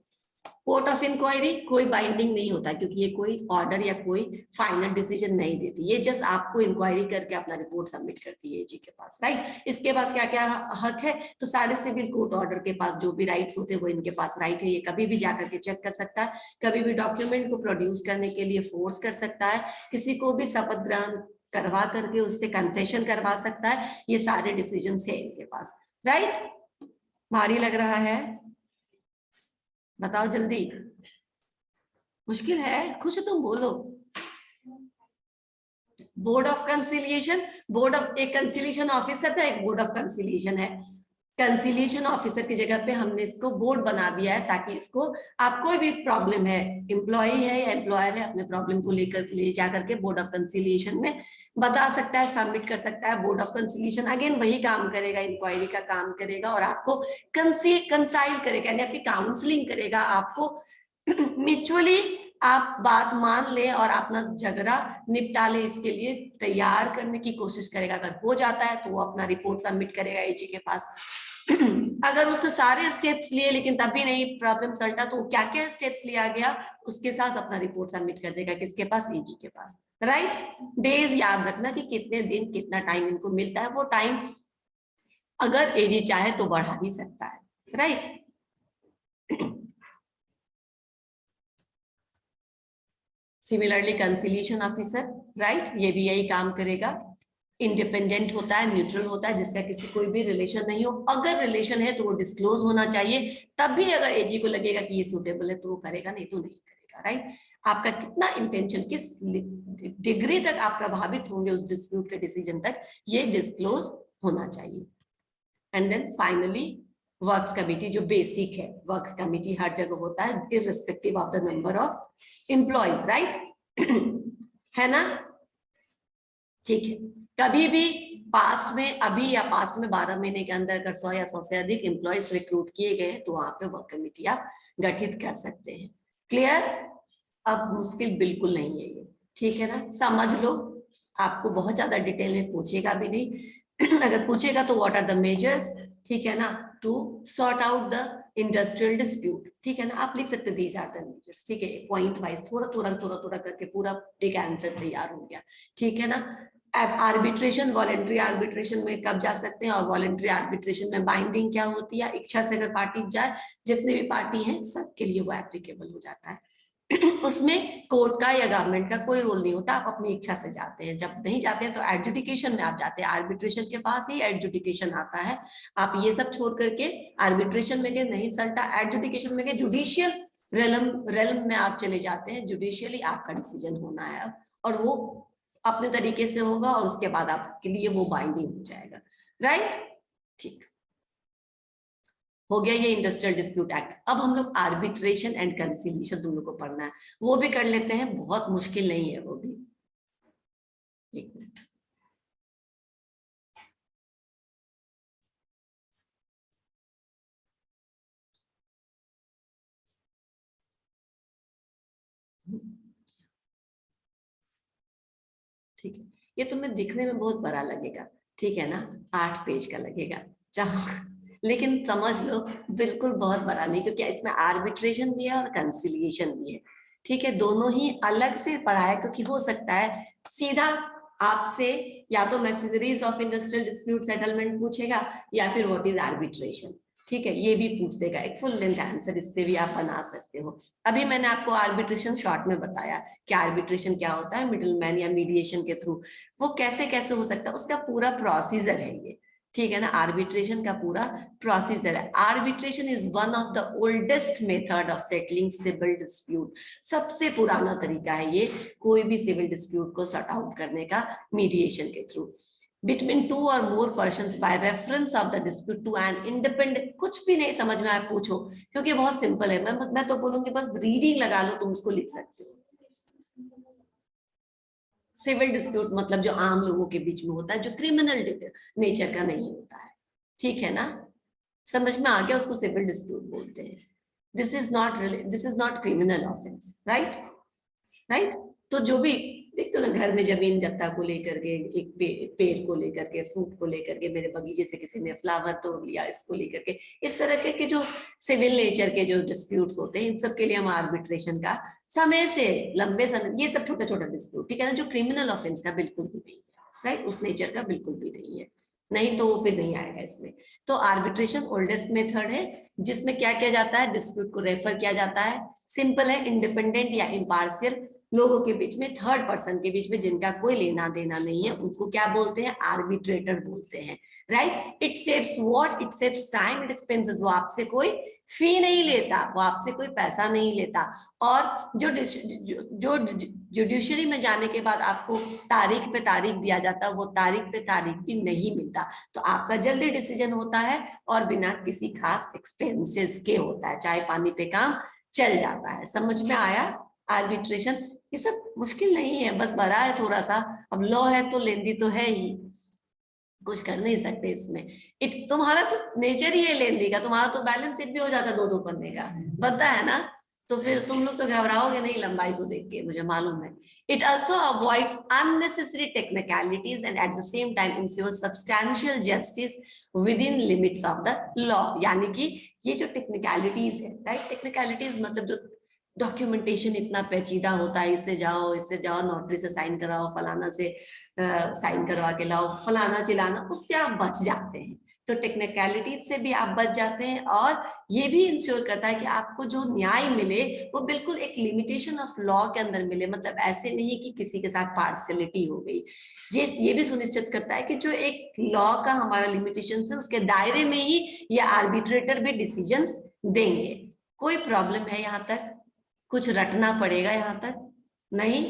कोर्ट ऑफ इंक्वायरी कोई बाइंडिंग नहीं होता, क्योंकि ये कोई ऑर्डर या कोई फाइनल डिसीजन नहीं देती, ये जस्ट आपको इंक्वायरी करके अपना रिपोर्ट सबमिट करती है एजी के पास, राइट। इसके पास क्या क्या हक है, तो सारे सिविल कोर्ट ऑर्डर के पास जो भी राइट्स होते हैं वो इनके पास राइट है। ये कभी भी जाकर के चेक कर सकता है, कभी भी डॉक्यूमेंट को प्रोड्यूस करने के लिए फोर्स कर सकता है, किसी को भी शपथ ग्रहण करवा करके उससे कन्फेशन करवा सकता है। ये सारे डिसीजन है इनके पास, राइट। भारी लग रहा है, बताओ जल्दी, मुश्किल है, खुश तुम बोलो। Board of conciliation, board of, एक कंसिलिएशन ऑफिसर था, एक बोर्ड ऑफ कंसिलिएशन है। कंसिलिएशन ऑफिसर की जगह पे हमने इसको बोर्ड बना दिया है, ताकि इसको आप कोई भी प्रॉब्लम है, एम्प्लॉय है या एम्प्लॉयर है, अपने प्रॉब्लम को लेकर ले जाकर के बोर्ड ऑफ कंसिलिएशन में बता सकता है, सबमिट कर सकता है। बोर्ड ऑफ कंसिलिएशन अगेन वही काम करेगा, इंक्वायरी का काम करेगा और आपको कंसाइल करेगा, यानी आपकी काउंसलिंग करेगा, आपको म्यूचुअली आप बात मान ले और अपना झगड़ा निपटा ले, इसके लिए तैयार करने की कोशिश करेगा। अगर हो जाता है तो वो अपना रिपोर्ट सबमिट करेगा एजी के पास। अगर उसने सारे स्टेप्स लिए लेकिन तब भी नहीं प्रॉब्लम सल्टा, तो क्या क्या स्टेप्स लिया गया उसके साथ अपना रिपोर्ट सबमिट कर देगा, किसके पास, एजी के पास, राइट। डेज याद रखना कि कितने दिन कितना टाइम इनको मिलता है, वो टाइम अगर एजी चाहे तो बढ़ा भी सकता है, right. Similarly conciliation officer, right, ये भी यही काम करेगा। इंडिपेंडेंट होता है, न्यूट्रल होता है, जिसका किसी कोई भी रिलेशन नहीं हो। अगर रिलेशन है तो वो डिस्क्लोज होना चाहिए, तब भी अगर एजी को लगेगा कि ये सुटेबल है तो वो करेगा, नहीं तो नहीं करेगा, राइट। आपका कितना इंटेंशन, किस डिग्री तक आप प्रभावित होंगे उस डिस्प्यूट के डिसीजन तक, ये डिस्क्लोज होना चाहिए। And then finally works committee, जो बेसिक है, वर्क्स कमिटी हर जगह होता है irrespective of the number of employees, right, है ना, ठीक है। कभी भी पास्ट में, अभी या पास्ट में 12 महीने के अंदर अगर 100 या 100 से अधिक एम्प्लॉयज रिक्रूट किए गए तो वहां पे वर्क कमेटी आप गठित कर सकते हैं। क्लियर, अब मुश्किल बिल्कुल नहीं है ये, ठीक है ना, समझ लो। आपको बहुत ज्यादा डिटेल में पूछेगा भी नहीं अगर पूछेगा तो व्हाट आर द मेजर्स, ठीक है ना, to sort out the industrial dispute, ठीक है ना, आप लिख सकते दीज आर द मेजर्स, ठीक है, पॉइंट वाइज थोड़ा थोड़ा करके पूरा एक आंसर तैयार हो गया, ठीक है ना। आर्बिट्रेशन, वॉलेंट्री आर्बिट्रेशन में कब जा सकते हैं, और वॉलेंट्री आर्बिट्रेशन में बाइंडिंग क्या होती है, इच्छा से अगर पार्टी जाए, जितने भी पार्टी हैं सबके लिए वो एप्लीकेबल हो जाता है उसमें कोर्ट का या गवर्नमेंट का कोई रोल नहीं होता, आप अपनी इच्छा से जाते हैं। जब नहीं जाते हैं तो एडजुडिकेशन में आप जाते हैं, आर्बिट्रेशन के पास ही एडजुडिकेशन आता है। आप ये सब छोड़ करके आर्बिट्रेशन में गए, नहीं सल्टा, एडजुडिकेशन में गए, जुडिशियल रेलम में आप चले जाते हैं, जुडिशियली आपका डिसीजन होना है अब, और वो अपने तरीके से होगा और उसके बाद आपके लिए वो बाइंडिंग हो जाएगा, राइट, ठीक हो गया ये इंडस्ट्रियल डिस्प्यूट एक्ट। अब हम लोग आर्बिट्रेशन एंड कंसिलिएशन तुम लोग को पढ़ना है, वो भी कर लेते हैं, बहुत मुश्किल नहीं है वो भी। एक मिनट, ठीक है, ये तुम्हें दिखने में बहुत बड़ा लगेगा, ठीक है ना, 8 पेज का लगेगा, चाहो लेकिन समझ लो बिल्कुल बहुत बड़ा नहीं, क्योंकि इसमें आर्बिट्रेशन भी है और कंसिलिएशन भी है, ठीक है, दोनों ही अलग से पढ़ा है, क्योंकि हो सकता है सीधा आपसे या तो मैसेजरीज ऑफ इंडस्ट्रियल डिस्प्यूट सेटलमेंट पूछेगा या फिर व्हाट इज आर्बिट्रेशन, ठीक है, ये भी पूछ देगा, एक फुल लेंथ आंसर इससे भी आप बना सकते हो। अभी मैंने आपको आर्बिट्रेशन शॉर्ट में बताया कि आर्बिट्रेशन क्या होता है, मिडिलमैन या मीडिएशन के थ्रू वो कैसे कैसे हो सकता है, उसका पूरा प्रोसीजर है ये, ठीक है ना, आर्बिट्रेशन का पूरा प्रोसीजर है। Arbitration is one of the oldest method of settling civil dispute, सबसे पुराना तरीका है ये कोई भी सिविल डिस्प्यूट को सॉर्ट आउट करने का, मीडिएशन के through, between 2 or more persons by reference of the dispute to an independent, कुछ भी नहीं समझ में आया पूछो, क्योंकि बहुत सिंपल है, मैं तो बोलूंगी बस रीडिंग लगा लो, तुम इसको लिख सकते हो। सिविल डिस्प्यूट मतलब जो आम लोगों के बीच में होता है, जो क्रिमिनल नेचर का नहीं होता है, ठीक है ना, समझ में आ गया, उसको सिविल डिस्प्यूट बोलते हैं। This is not criminal offence, right, right. तो जो भी देखते हो ना, घर में जमीन जत्था को लेकर के, एक पेड़ को लेकर के, फ्रूट को लेकर के, मेरे बगीचे से किसी ने फ्लावर तोड़ लिया, इसको लेकर के, इस तरह के जो सिविल नेचर के जो डिस्प्यूट्स होते हैं, इन सब के लिए हम आर्बिट्रेशन का समय से लंबे समय, ये सब छोटा छोटा डिस्प्यूट, ठीक है ना, जो क्रिमिनल ऑफेंस का बिल्कुल भी नहीं है, राइट, उस नेचर का बिल्कुल भी नहीं है, नहीं तो वो फिर नहीं आएगा इसमें। तो आर्बिट्रेशन ओल्डेस्ट मेथड है जिसमें क्या किया जाता है, डिस्प्यूट को रेफर किया जाता है, सिंपल है, इंडिपेंडेंट या इम्पार्शियल लोगों के बीच में, थर्ड पर्सन के बीच में, जिनका कोई लेना देना नहीं है, उनको क्या बोलते हैं, आर्बिट्रेटर बोलते हैं, right. It saves what, it saves time and expenses, वो आपसे कोई फी नहीं लेता, वो आपसे कोई पैसा नहीं लेता, और जो जुडिशरी में जाने के बाद आपको तारीख पे तारीख दिया जाता है, वो तारीख पे तारीख भी नहीं मिलता, तो आपका जल्दी डिसीजन होता है और बिना किसी खास एक्सपेंसेस के होता है, चाय पानी पे काम चल जाता है। समझ में आया आर्बिट्रेशन? ये सब मुश्किल नहीं है, बस बड़ा है थोड़ा सा, अब लॉ है तो लेंदी तो है ही, कुछ कर नहीं सकते इसमें। तुम्हारा तो नेचर ही है लेंदी का, तुम्हारा तो बैलेंस शीट भी हो जाता है 2-2 पन्ने का, पता है ना, तो फिर तुम लोग तो घबराओगे नहीं लंबाई को देख के, मुझे मालूम है। It also avoids unnecessary technicalities and at the same time ensures substantial justice within limits of the law, यानी कि ये जो टेक्निकलिटीज है, राइट, टेक्निकलिटीज मतलब जो डॉक्यूमेंटेशन इतना पेचीदा होता है, इससे जाओ नोटरी से साइन कराओ, फलाना से साइन करवा के लाओ, फलाना चिलाना, उससे आप बच जाते हैं। तो टेक्निकलिटीज से भी आप बच जाते हैं, और ये भी इंश्योर करता है कि आपको जो न्याय मिले वो बिल्कुल एक लिमिटेशन ऑफ लॉ के अंदर मिले, मतलब ऐसे नहीं कि किसी के साथ पार्शियलिटी हो गई। ये भी सुनिश्चित करता है कि जो एक लॉ का हमारा लिमिटेशन है, उसके दायरे में ही ये आर्बिट्रेटर भी डिसीजंस देंगे। कोई प्रॉब्लम है यहाँ तक? कुछ रटना पड़ेगा यहाँ तक? नहीं,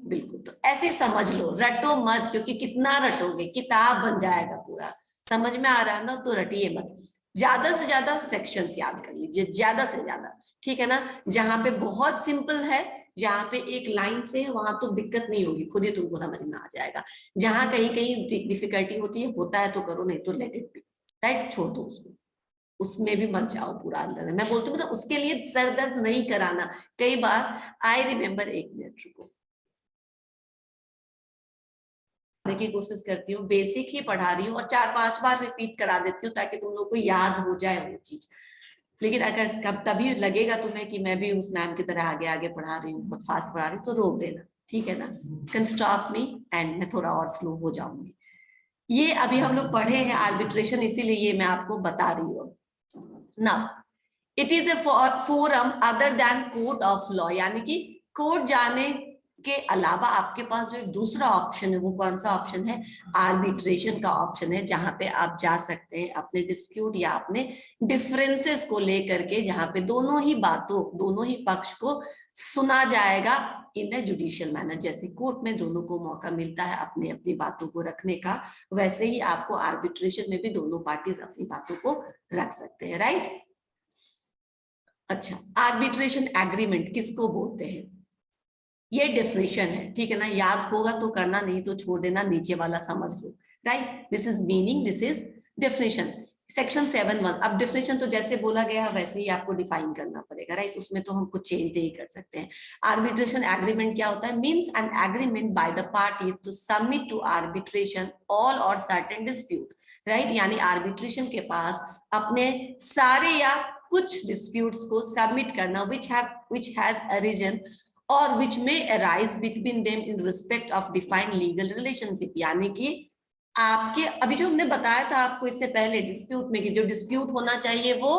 बिल्कुल। तो ऐसे समझ लो, रटो मत, क्योंकि कितना रटोगे, किताब बन जाएगा पूरा। समझ में आ रहा है ना, तो रटिए मत, ज्यादा से ज्यादा सेक्शंस याद कर लीजिए, ज्यादा से ज्यादा, ठीक है ना। जहां पे बहुत सिंपल है, जहां पे एक लाइन से है, वहां तो दिक्कत नहीं होगी, खुद ही तुमको समझ में आ जाएगा। जहां कहीं कहीं डिफिकल्टी होती है, होता है तो करो, नहीं तो लेट इट बी, राइट, छोड़ दो उसको, उसमें भी मत जाओ पूरा अंदर में। मैं बोलती हूँ मतलब उसके लिए सर दर्द नहीं कराना। कई बार आई रिमेम्बर, 1 मिनट रुको, की कोशिश करती हूँ, बेसिक ही पढ़ा रही हूँ और 4-5 बार रिपीट करा देती हूँ ताकि तुम लोग को याद हो जाए वो चीज। लेकिन अगर कब तभी लगेगा तुम्हें कि मैं भी उस मैम की तरह आगे आगे पढ़ा रही हूँ, बहुत फास्ट पढ़ा रही हूँ, तो रोक देना, ठीक है ना, कैन स्टॉप मी एंड मैं थोड़ा और स्लो हो जाऊंगी। ये अभी हम लोग पढ़े हैं आर्बिट्रेशन, इसीलिए ये मैं आपको बता रही हूँ। Now, it is a forum other than court of law, यानी कि कोर्ट जाने के अलावा आपके पास जो एक दूसरा ऑप्शन है, वो कौन सा ऑप्शन है? आर्बिट्रेशन का ऑप्शन है, जहां पे आप जा सकते हैं अपने डिस्प्यूट या अपने डिफरेंसेस को लेकर के, जहां पे दोनों ही बातों, दोनों ही पक्ष को सुना जाएगा इन ए जुडिशियल मैनर। जैसे कोर्ट में दोनों को मौका मिलता है अपनी अपनी बातों को रखने का, वैसे ही आपको आर्बिट्रेशन में भी दोनों पार्टीज अपनी बातों को रख सकते हैं, राइट। अच्छा, आर्बिट्रेशन एग्रीमेंट किसको बोलते हैं? ये डेफिनेशन है, ठीक है ना, याद होगा तो करना, नहीं तो छोड़ देना, नीचे वाला समझ लो, right. This is meaning, this is definition, section 7(1). अब डेफिनेशन तो जैसे बोला गया है वैसे ही आपको डिफाइन करना पड़ेगा, राइट, उसमें तो हम कुछ चेंज नहीं कर सकते हैं। आर्बिट्रेशन एग्रीमेंट क्या होता है? Means an agreement by the party to submit to arbitration all और सर्टेन डिस्प्यूट, राइट, यानी आर्बिट्रेशन के पास अपने सारे या कुछ डिस्प्यूट्स को सबमिट करना, which has arisen or which may arise between them in respect of defined legal relationship, यानी कि आपके अभी जो हमने बताया था आपको इससे पहले डिस्प्यूट में कि जो डिस्प्यूट होना चाहिए वो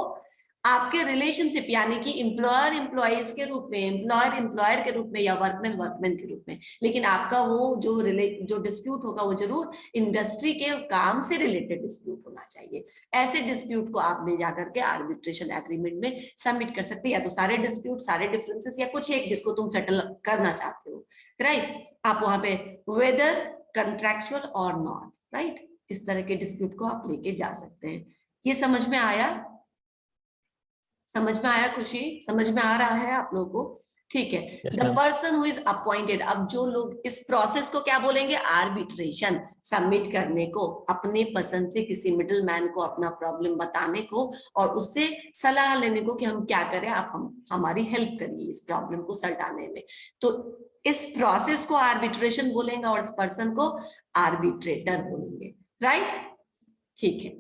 आपके रिलेशनशिप, यानी कि एम्प्लॉयर एम्प्लॉइज के रूप में, एम्प्लॉयर एम्प्लॉयर के रूप में, या वर्कमैन वर्कमैन के रूप में। लेकिन आपका वो जो डिस्प्यूट होगा वो जरूर इंडस्ट्री के काम से रिलेटेड डिस्प्यूट होना चाहिए। ऐसे डिस्प्यूट को आप ले जाकर के आर्बिट्रेशन एग्रीमेंट में सबमिट कर सकते हैं, या तो सारे डिस्प्यूट, सारे डिफरेंसेस, या कुछ एक जिसको तुम सेटल करना चाहते हो, राइट। आप वहां पे वेदर कंट्रैक्चुअल और नॉट, राइट, इस तरह के डिस्प्यूट को आप लेके जा सकते हैं। ये समझ में आया? समझ में आया खुशी? समझ में आ रहा है आप लोगों को? ठीक है। Yes, the ma'am. Person who is appointed, अब जो लोग इस प्रोसेस को क्या बोलेंगे, आर्बिट्रेशन, सबमिट करने को, अपने पसंद से किसी मिडिल मैन को अपना प्रॉब्लम बताने को और उससे सलाह लेने को कि हम क्या करें, आप हमारी हेल्प करिए इस प्रॉब्लम को सल्टाने में। तो इस प्रोसेस को आर्बिट्रेशन बोलेंगे और इस पर्सन को आर्बिट्रेटर बोलेंगे, राइट। ठीक है,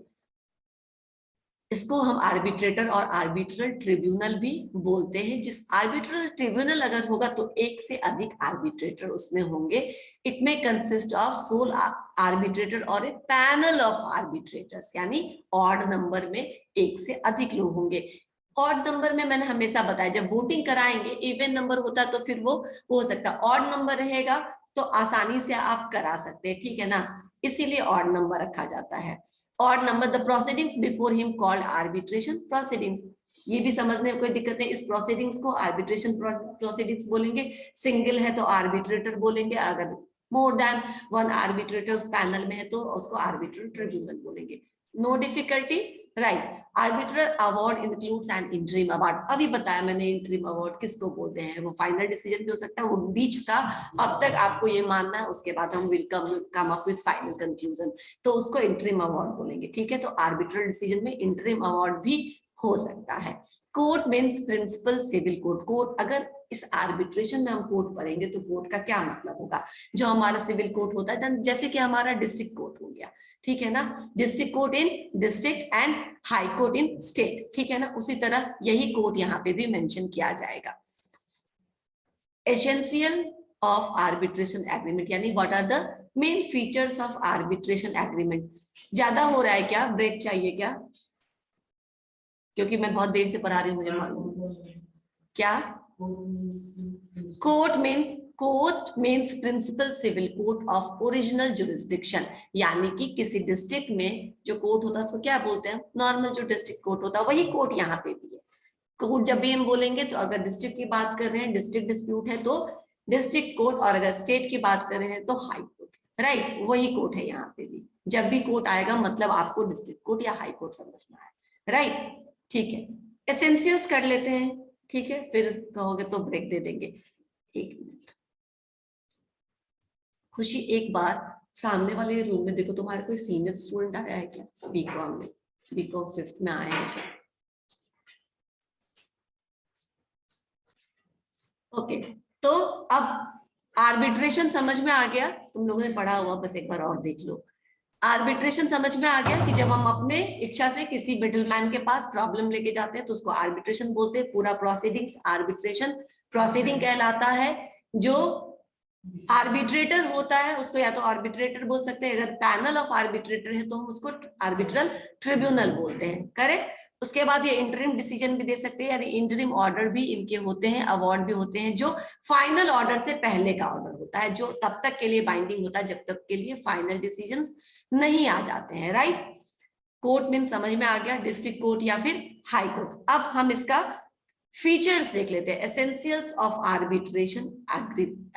इसको हम आर्बिट्रेटर और आर्बिट्रल ट्रिब्यूनल भी बोलते हैं। जिस आर्बिट्रल ट्रिब्यूनल अगर होगा तो एक से अधिक आर्बिट्रेटर उसमें होंगे। इट में कंसिस्ट ऑफ सोल आर्बिट्रेटर और ए पैनल ऑफ आर्बिट्रेटर्स, यानी ऑड नंबर में एक से अधिक लोग होंगे। ऑड नंबर में मैंने हमेशा बताया, जब वोटिंग कराएंगे इवन नंबर होता तो फिर वो हो सकता, ऑड नंबर रहेगा तो आसानी से आप करा सकते हैं, ठीक है ना, इसीलिए ऑड नंबर रखा जाता है। Odd number, the proceedings before him called arbitration proceedings, ये भी समझने में कोई दिक्कत नहीं, इस प्रोसीडिंग्स को आर्बिट्रेशन प्रोसीडिंग्स बोलेंगे। सिंगल है तो आर्बिट्रेटर बोलेंगे, अगर मोर देन वन आर्बिट्रेटर उस पैनल में है तो उसको आर्बिट्रल ट्रिब्यूनल बोलेंगे। No difficulty, right. Arbitral award includes an interim award, अभी बताया मैंने इंटरिम अवार्ड किसको बोलते हैं, वो फाइनल डिसीजन भी हो सकता है, वो बीच का, अब तक आपको ये मानना है, उसके बाद हम will come up with final conclusion, तो उसको इंटरिम अवार्ड बोलेंगे, ठीक है। तो आर्बिट्रल डिसीजन में इंटरिम अवार्ड भी हो सकता है। Court means principal civil court, court अगर इस आर्बिट्रेशन में हम कोर्ट पढ़ेंगे तो कोर्ट का क्या मतलब होगा, जो हमारा सिविल कोर्ट होता है, जैसे कि हमारा डिस्ट्रिक्ट कोर्ट हो गया, ठीक है ना, district court in district and high court in state, ठीक है ना, उसी तरह यही कोर्ट यहाँ पे भी मेंशन किया जाएगा। एसेंशियल ऑफ आर्बिट्रेशन एग्रीमेंट, यानी what are the main features of arbitration agreement. ज्यादा हो रहा है क्या, ब्रेक चाहिए क्या, क्योंकि मैं बहुत देर से पढ़ा रही हूँ, मुझे मालूम क्या। Court means principal civil court of original jurisdiction, यानी कि किसी डिस्ट्रिक्ट में जो कोर्ट होता है उसको क्या बोलते हैं, नॉर्मल जो डिस्ट्रिक्ट कोर्ट होता है, वही कोर्ट यहाँ पे भी है। कोर्ट जब भी हम बोलेंगे तो अगर डिस्ट्रिक्ट की बात कर रहे हैं, डिस्ट्रिक्ट डिस्प्यूट है तो डिस्ट्रिक्ट कोर्ट, और अगर स्टेट की बात कर रहे हैं तो हाई कोर्ट, राइट, वही कोर्ट है यहाँ पे भी। जब भी कोर्ट आएगा मतलब आपको डिस्ट्रिक्ट कोर्ट या हाई कोर्ट समझना है, राइट, ठीक है। एसेंशियल्स कर लेते हैं, ठीक है, फिर कहोगे तो ब्रेक दे देंगे। एक मिनट खुशी, एक बार सामने वाले रूम में देखो, तुम्हारे कोई सीनियर स्टूडेंट आया है क्या, बीकॉम में, बीकॉम 5th में आए हैं क्या? ओके, तो अब आर्बिट्रेशन समझ में आ गया, तुम लोगों ने पढ़ा हुआ, बस एक बार और देख लो। आर्बिट्रेशन समझ में आ गया कि जब हम अपने इच्छा से किसी मिडिलमैन के पास प्रॉब्लम लेके जाते हैं तो उसको आर्बिट्रेशन बोलते हैं। पूरा प्रोसीडिंग्स आर्बिट्रेशन प्रोसीडिंग कहलाता है। जो आर्बिट्रेटर होता है उसको या तो आर्बिट्रेटर बोल सकते हैं, अगर पैनल ऑफ आर्बिट्रेटर है तो हम उसको आर्बिट्रल ट्रिब्यूनल बोलते हैं, करेक्ट। उसके बाद ये इंटरिम डिसीजन भी दे सकते हैं, यानी इंटरिम ऑर्डर भी इनके होते हैं, अवार्ड भी होते हैं, जो फाइनल ऑर्डर से पहले का ऑर्डर होता है, जो तब तक के लिए बाइंडिंग होता है जब तक के लिए फाइनल डिसीजंस नहीं आ जाते हैं, राइट। कोर्ट मीन समझ में आ गया, डिस्ट्रिक्ट कोर्ट या फिर हाई कोर्ट। अब हम इसका फीचर्स देख लेते हैं। एसेंशियल्स ऑफ आर्बिट्रेशन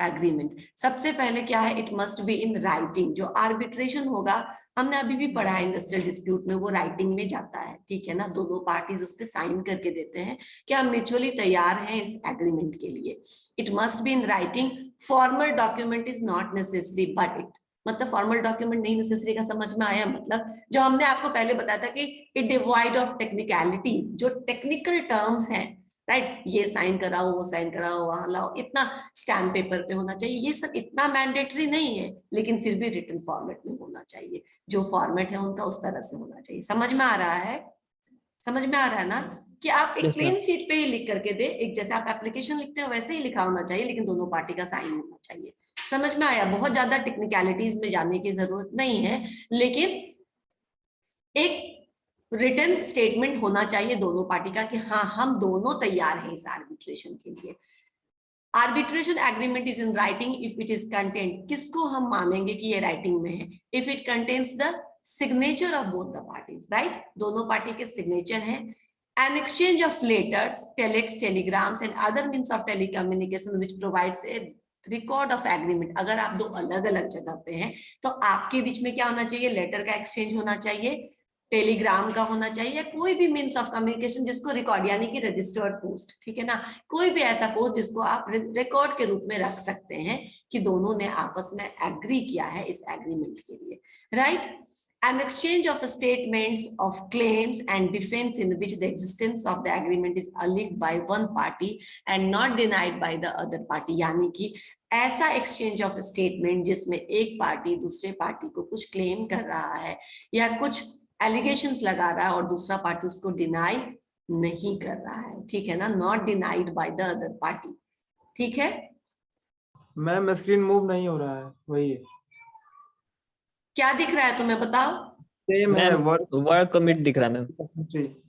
एग्रीमेंट, सबसे पहले क्या है, it must be in writing. जो आर्बिट्रेशन होगा, हमने अभी भी पढ़ा है इंडस्ट्रियल डिस्प्यूट में, वो राइटिंग में जाता है, ठीक है ना, दोनों पार्टीज उस पर साइन करके देते हैं कि हम म्यूचुअली तैयार हैं इस एग्रीमेंट के लिए। It must be in writing. Formal document is not necessary but it, मतलब फॉर्मल डॉक्यूमेंट नहीं नेसेसरी का समझ में आया, मतलब जो हमने आपको पहले बताया था कि इट डिवाइड ऑफ टेक्निकलिटीज, जो टेक्निकल टर्म्स हैं, राइट, ये साइन कराओ, वो साइन कराओ, वहां लाओ, इतना स्टैम्प पेपर पे होना चाहिए, ये सब इतना मैंडेटरी नहीं है, लेकिन फिर भी रिटन फॉर्मेट में होना चाहिए। जो फॉर्मेट है उनका उस तरह से होना चाहिए। समझ में आ रहा है, समझ में आ रहा है ना, कि आप एक प्लेन शीट पे ही लिख करके दे, एक जैसे आप एप्लीकेशन लिखते हो वैसे ही लिखा होना चाहिए, लेकिन दोनों पार्टी का साइन होना चाहिए। समझ में आया, बहुत ज्यादा टेक्निकलिटीज में जाने की जरूरत नहीं है, लेकिन एक रिटन स्टेटमेंट होना चाहिए दोनों पार्टी का कि हाँ हम दोनों तैयार हैं इस आर्बिट्रेशन के लिए। Arbitration agreement is in writing if it is content, किसको हम मानेंगे कि ये राइटिंग में है, if it contains the signature of both the parties, right, दोनों पार्टी के सिग्नेचर हैं। An exchange of letters, telex, telegrams and other means of telecommunication which provides a record of agreement. अगर आप दो अलग अलग जगह पे हैं तो आपके बीच में क्या होना चाहिए, लेटर का एक्सचेंज होना चाहिए, टेलीग्राम का होना चाहिए, या कोई भी मीन्स ऑफ कम्युनिकेशन जिसको रिकॉर्ड यानी कि रजिस्टर्ड पोस्ट, ठीक है ना, कोई भी ऐसा पोस्ट जिसको आप रिकॉर्ड के रूप में रख सकते हैं कि दोनों ने आपस में एग्री किया है इस एग्रीमेंट के लिए, right. An exchange of statements of claims and defense in which the existence of the agreement is alleged by one party and not denied by the other party, यानी कि ऐसा एक्सचेंज ऑफ स्टेटमेंट जिसमें एक पार्टी दूसरे पार्टी को कुछ क्लेम कर रहा है या कुछ एलिगेशंस लगा रहा है और दूसरा पार्टी उसको डिनाई नहीं कर रहा है, ठीक है ना, not denied by the other party, ठीक है। मैम स्क्रीन मूव नहीं हो रहा है, वही है। क्या दिख रहा है तुम्हें बताओ? सेम है, वर्क कमिटी दिख रहा है ma'am,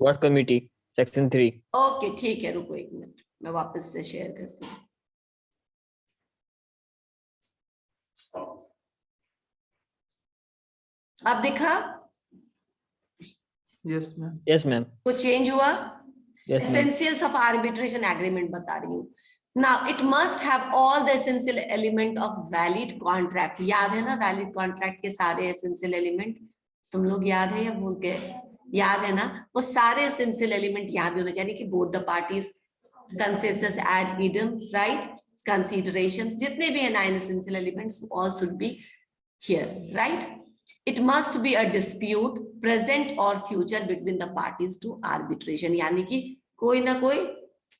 work committee section 3। Okay ठीक है, रुको एक मिनट, मैं वापस से शेयर करती हूँ। अब दिखा? Yes ma'am. Yes ma'am. कुछ चेंज हुआ? Yes ma'am. Essentials of arbitration agreement बता रही हूँ। Now it must have all the essential element of valid contract। याद है ना वैलिड कॉन्ट्रैक्ट के सारे एसेंशियल एलिमेंट? तुम लोग याद है या भूल गए? याद है ना, वो सारे एसेंशियल एलिमेंट यहाँ भी होने चाहिए कि both the parties consensus eight medium, right, considerations, जितने भी है 9 essential elements all should be here, right. It must be a dispute present or future between the parties to arbitration, यानी कि कोई ना कोई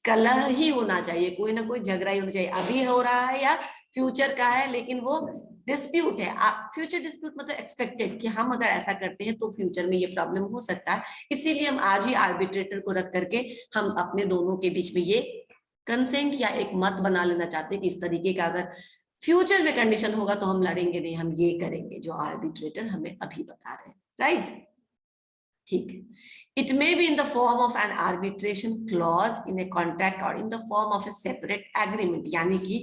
कलह ही होना चाहिए, कोई ना कोई झगड़ा ही होना चाहिए, अभी हो रहा है या फ्यूचर का है, लेकिन वो डिस्प्यूट है। फ्यूचर डिस्प्यूट मतलब एक्सपेक्टेड कि हम अगर ऐसा करते हैं तो फ्यूचर में ये प्रॉब्लम हो सकता है, इसीलिए हम आज ही आर्बिट्रेटर को रख करके हम अपने दोनों के बीच में ये कंसेंट या एक मत बना लेना चाहते हैं कि इस तरीके का अगर फ्यूचर में कंडीशन होगा तो हम लड़ेंगे नहीं, हम ये करेंगे जो आर्बिट्रेटर हमें अभी बता रहे हैं, राइट, ठीक है। It may be in the form of an arbitration clause in a contract और in the form of a separate agreement, यानी कि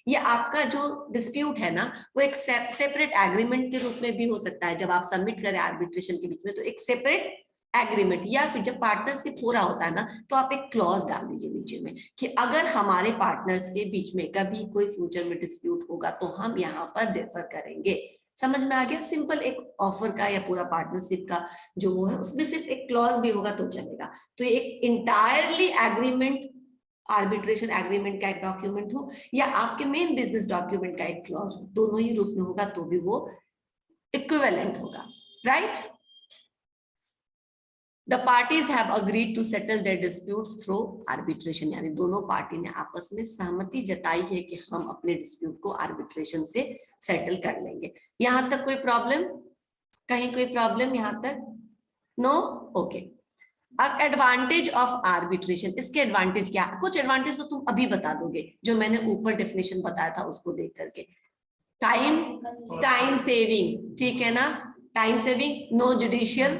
ये आपका जो डिस्प्यूट है ना वो एक सेपरेट एग्रीमेंट के रूप में भी हो सकता है। जब आप सबमिट करें आर्बिट्रेशन के बीच में तो एक सेपरेट एग्रीमेंट, या फिर जब पार्टनरशिप पूरा होता है ना तो आप एक क्लॉज डाल दीजिए नीचे में कि अगर हमारे पार्टनर्स के बीच में कभी कोई फ्यूचर में डिस्प्यूट होगा तो हम यहाँ पर डिफर करेंगे। समझ में आ गया? सिंपल एक ऑफर का या पूरा पार्टनरशिप का जो है उसमें सिर्फ एक क्लॉज भी होगा तो चलेगा। तो ये एक इंटायरली एग्रीमेंट, आर्बिट्रेशन एग्रीमेंट का एक डॉक्यूमेंट हो या आपके मेन बिजनेस डॉक्यूमेंट का एक क्लॉज हो, दोनों ही रूप में होगा तो भी वो इक्विवेलेंट होगा, right. The parties have agreed to settle their disputes through arbitration, यानी दोनों पार्टी ने आपस में सहमति जताई है कि हम अपने डिस्प्यूट को आर्बिट्रेशन से सेटल कर लेंगे। यहां तक कोई प्रॉब्लम? कहीं कोई प्रॉब्लम यहां तक? नो? ओके। अब एडवांटेज ऑफ आर्बिट्रेशन, इसके एडवांटेज क्या? कुछ एडवांटेज तो तुम अभी बता दोगे जो मैंने ऊपर डेफिनेशन बताया था उसको देख करके। टाइम सेविंग, ठीक है ना, time saving, no judicial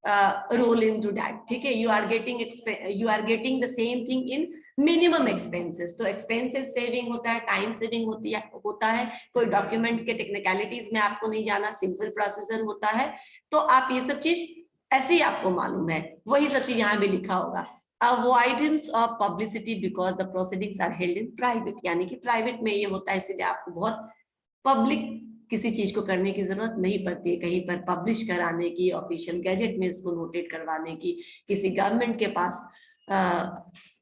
role in to that, ठीक है। You are getting the same thing in minimum expenses, तो एक्सपेंसेस सेविंग होता है, टाइम सेविंग होता है, कोई डॉक्यूमेंट्स के टेक्निकलिटीज में आपको नहीं जाना, सिंपल प्रोसीजर होता है। तो आप ये सब चीज ऐसे ही आपको मालूम है, वही सब चीज यहाँ भी लिखा होगा। Avoidance of publicity because the proceedings are held in private, यानी कि प्राइवेट में ये होता है, इसलिए आपको बहुत पब्लिक किसी चीज को करने की जरूरत नहीं पड़ती है, कहीं पर पब्लिश कराने की, ऑफिशियल गैजेट में इसको नोटेट करवाने की, किसी गवर्नमेंट के पास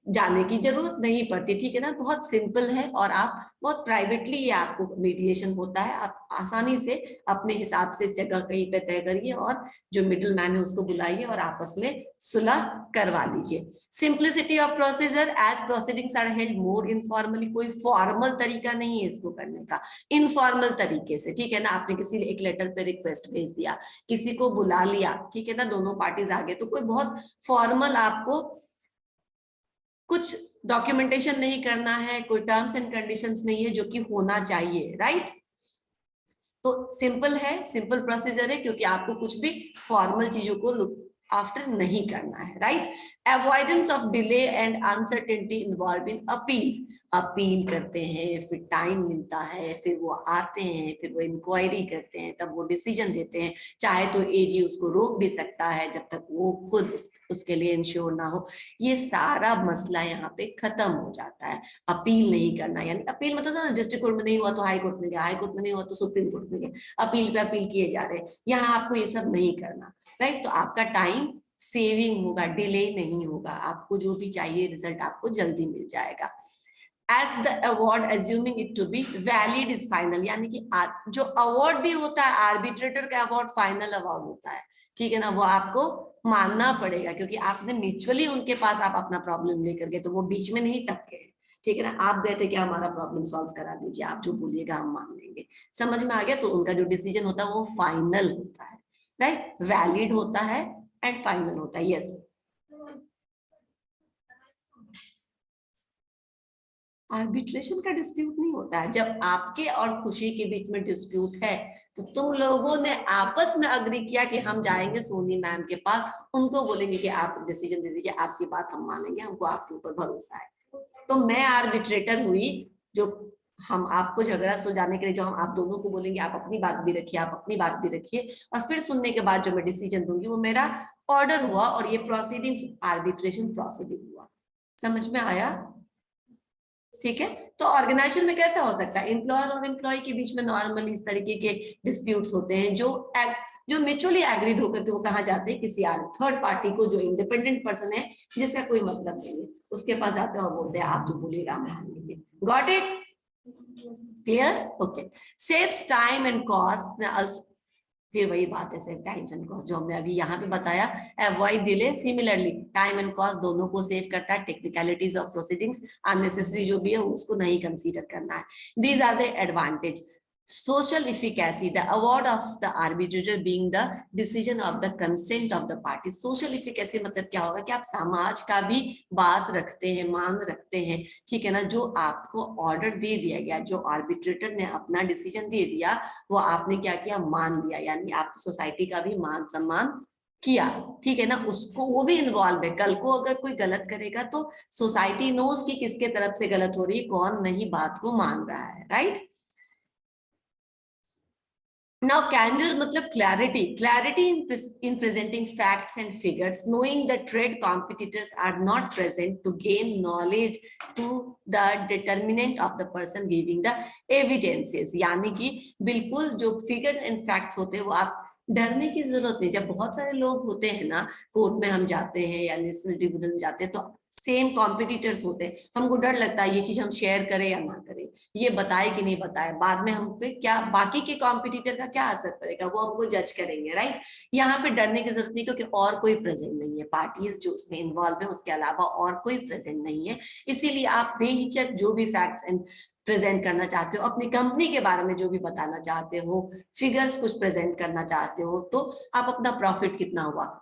जाने की जरूरत नहीं पड़ती, ठीक है ना। बहुत सिंपल है और आप बहुत प्राइवेटली ये आपको मीडिएशन होता है, आप आसानी से अपने हिसाब से जगह कहीं पे तय करिए और जो मिडिल मैन है उसको बुलाइए और आपस में सुलह करवा लीजिए। Simplicity of procedure, as proceedings are held more informally, कोई फॉर्मल तरीका नहीं है इसको करने का, इनफॉर्मल तरीके से, ठीक है ना। आपने किसी एक लेटर पे रिक्वेस्ट भेज दिया, किसी को बुला लिया, ठीक है ना, दोनों पार्टीज आगे, तो कोई बहुत फॉर्मल आपको कुछ डॉक्यूमेंटेशन नहीं करना है, कोई टर्म्स एंड कंडीशंस नहीं है जो कि होना चाहिए, राइट। तो सिंपल है, सिंपल प्रोसीजर है, क्योंकि आपको कुछ भी फॉर्मल चीजों को आफ्टर नहीं करना है, right. Avoidance of delay and uncertainty involve in appeals, appeal करते हैं, फिर टाइम मिलता है, फिर वो आते हैं, फिर वो इंक्वायरी करते हैं, तब वो डिसीजन देते हैं। चाहे तो एजी उसको रोक भी सकता है जब तक वो खुद उसके लिए इंश्योर ना हो। ये सारा मसला यहाँ पे खत्म हो जाता है। अपील नहीं करना, यानी अपील मतलब ना डिस्ट्रिक्ट कोर्ट में नहीं हुआ तो हाई कोर्ट में गया, हाई कोर्ट में नहीं हुआ तो सुप्रीम कोर्ट में गया, अपील पे अपील किए जा रहे हैं। यहाँ आपको ये सब नहीं करना, राइट। तो आपका टाइम सेविंग होगा, डिले नहीं होगा, आपको जो भी चाहिए रिजल्ट आपको जल्दी मिल जाएगा। As the award assuming it to be valid is final, यानी कि जो अवार्ड भी होता है आर्बिट्रेटर का अवार्ड फाइनल अवार्ड होता है, ठीक है ना, वो आपको मानना पड़ेगा क्योंकि आपने म्यूचुअली उनके पास आप अपना प्रॉब्लम लेकर गए, तो वो बीच में नहीं टपके, ठीक है ना। आप गए थे कि हमारा प्रॉब्लम सॉल्व करा दीजिए, आप जो बोलिएगा हम मान लेंगे, समझ में आ गया। तो उनका जो डिसीजन होता है वो फाइनल होता है, राइट, वैलिड होता है एंड फाइनल होता है। यस, आर्बिट्रेशन का डिस्प्यूट नहीं होता है। जब आपके और खुशी के बीच में डिस्प्यूट है तो तुम लोगों ने आपस में अग्री किया कि हम जाएंगे सोनी मैम के पास, उनको बोलेंगे कि आप डिसीजन दे दीजिए, आपकी बात हम मानेंगे, हमको आपके ऊपर भरोसा है। तो मैं आर्बिट्रेटर हुई, जो हम आपको झगड़ा सुलझाने के लिए जो हम आप दोनों को बोलेंगे आप अपनी बात भी रखिए, आप अपनी बात भी रखिए, और फिर सुनने के बाद जो मैं डिसीजन दूंगी वो मेरा ऑर्डर हुआ, और ये प्रोसीडिंग्स आर्बिट्रेशन प्रोसीडिंग हुआ। समझ में आया? ठीक है। तो ऑर्गेनाइजेशन में कैसा हो सकता है, एम्प्लॉयर और एम्प्लॉय के बीच में नॉर्मली इस तरीके के डिस्प्यूट्स होते हैं जो म्यूचुअली एग्रीड होकर के वो कहा जाते हैं किसी थर्ड पार्टी को, जो इंडिपेंडेंट पर्सन है जिसका कोई मतलब नहीं है, उसके पास जाते हैं और बोलते हैं आप जो बोलिएगा हम मान लेंगे। Got it? Clear? Okay. Saves time and cost, फिर वही बात है, सेव टाइम्स एंड कॉस्ट जो हमने अभी यहाँ पे बताया। Avoid delay, similarly time and cost दोनों को सेव करता है। टेक्निकलिटीज ऑफ प्रोसीडिंग्स अननेसेसरी जो भी है उसको नहीं कंसीडर करना है। These are the advantage. Social efficacy, the award of the arbitrator being the decision of the consent of the parties. Social efficacy मतलब क्या होगा कि आप समाज का भी बात रखते हैं, मांग रखते हैं, ठीक है ना। जो आपको ऑर्डर दे दिया गया, जो आर्बिट्रेटर ने अपना डिसीजन दे दिया, वो आपने क्या किया, मान लिया, यानी आप सोसाइटी का भी मान सम्मान किया, ठीक है ना। उसको वो भी इन्वॉल्व है, कल को अगर कोई गलत करेगा तो सोसाइटी नोज की किसके तरफ से गलत हो रही है, कौन नहीं बात को मान रहा है, राइट। Now, candor मतलब clarity in presenting facts and figures, knowing that trade competitors are not present to gain knowledge to the determinant of the person giving the evidences, यानी कि बिल्कुल जो figures and facts होते हैं वो आप डरने की जरूरत नहीं। जब बहुत सारे लोग होते हैं ना, कोर्ट में हम जाते हैं या नेशनल ट्रिब्यूनल में जाते हैं, तो सेम कॉम्पिटिटर्स होते हैं, हमको डर लगता है ये चीज हम शेयर करें या ना करें, ये बताए कि नहीं बताए, बाद में हम पे क्या बाकी के कॉम्पिटिटर का क्या असर पड़ेगा, वो हमको जज करेंगे, राइट। यहाँ पे डरने की जरूरत नहीं, क्योंकि और कोई प्रेजेंट नहीं है, पार्टीज जो उसमें इन्वॉल्व है उसके अलावा और कोई प्रेजेंट नहीं है। इसीलिए आप बेहिचक जो भी फैक्ट्स एंड प्रेजेंट करना चाहते हो, अपनी कंपनी के बारे में जो भी बताना चाहते हो, फिगर्स कुछ प्रेजेंट करना चाहते हो, तो आप अपना प्रॉफिट कितना हुआ,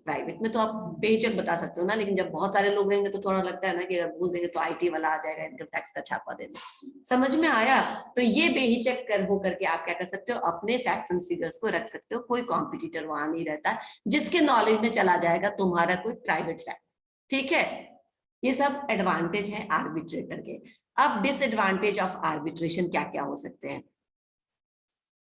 प्राइवेट में तो आप बेहिचक बता सकते हो ना, लेकिन जब बहुत सारे लोग रहेंगे तो थोड़ा लगता है ना कि बोल देंगे तो आईटी वाला आ जाएगा इनकम टैक्स का छापा देने। समझ में आया? तो ये बेहिचक कर हो करके आप क्या कर सकते हो, अपने फैक्ट्स एंड फिगर्स को रख सकते हो, कोई कॉम्पिटिटर वहां नहीं रहता जिसके नॉलेज में चला जाएगा तुम्हारा कोई प्राइवेट फैक्ट, ठीक है। ये सब एडवांटेज है आर्बिट्रेटर के। अब डिसएडवांटेज ऑफ आर्बिट्रेशन क्या क्या हो सकते हैं।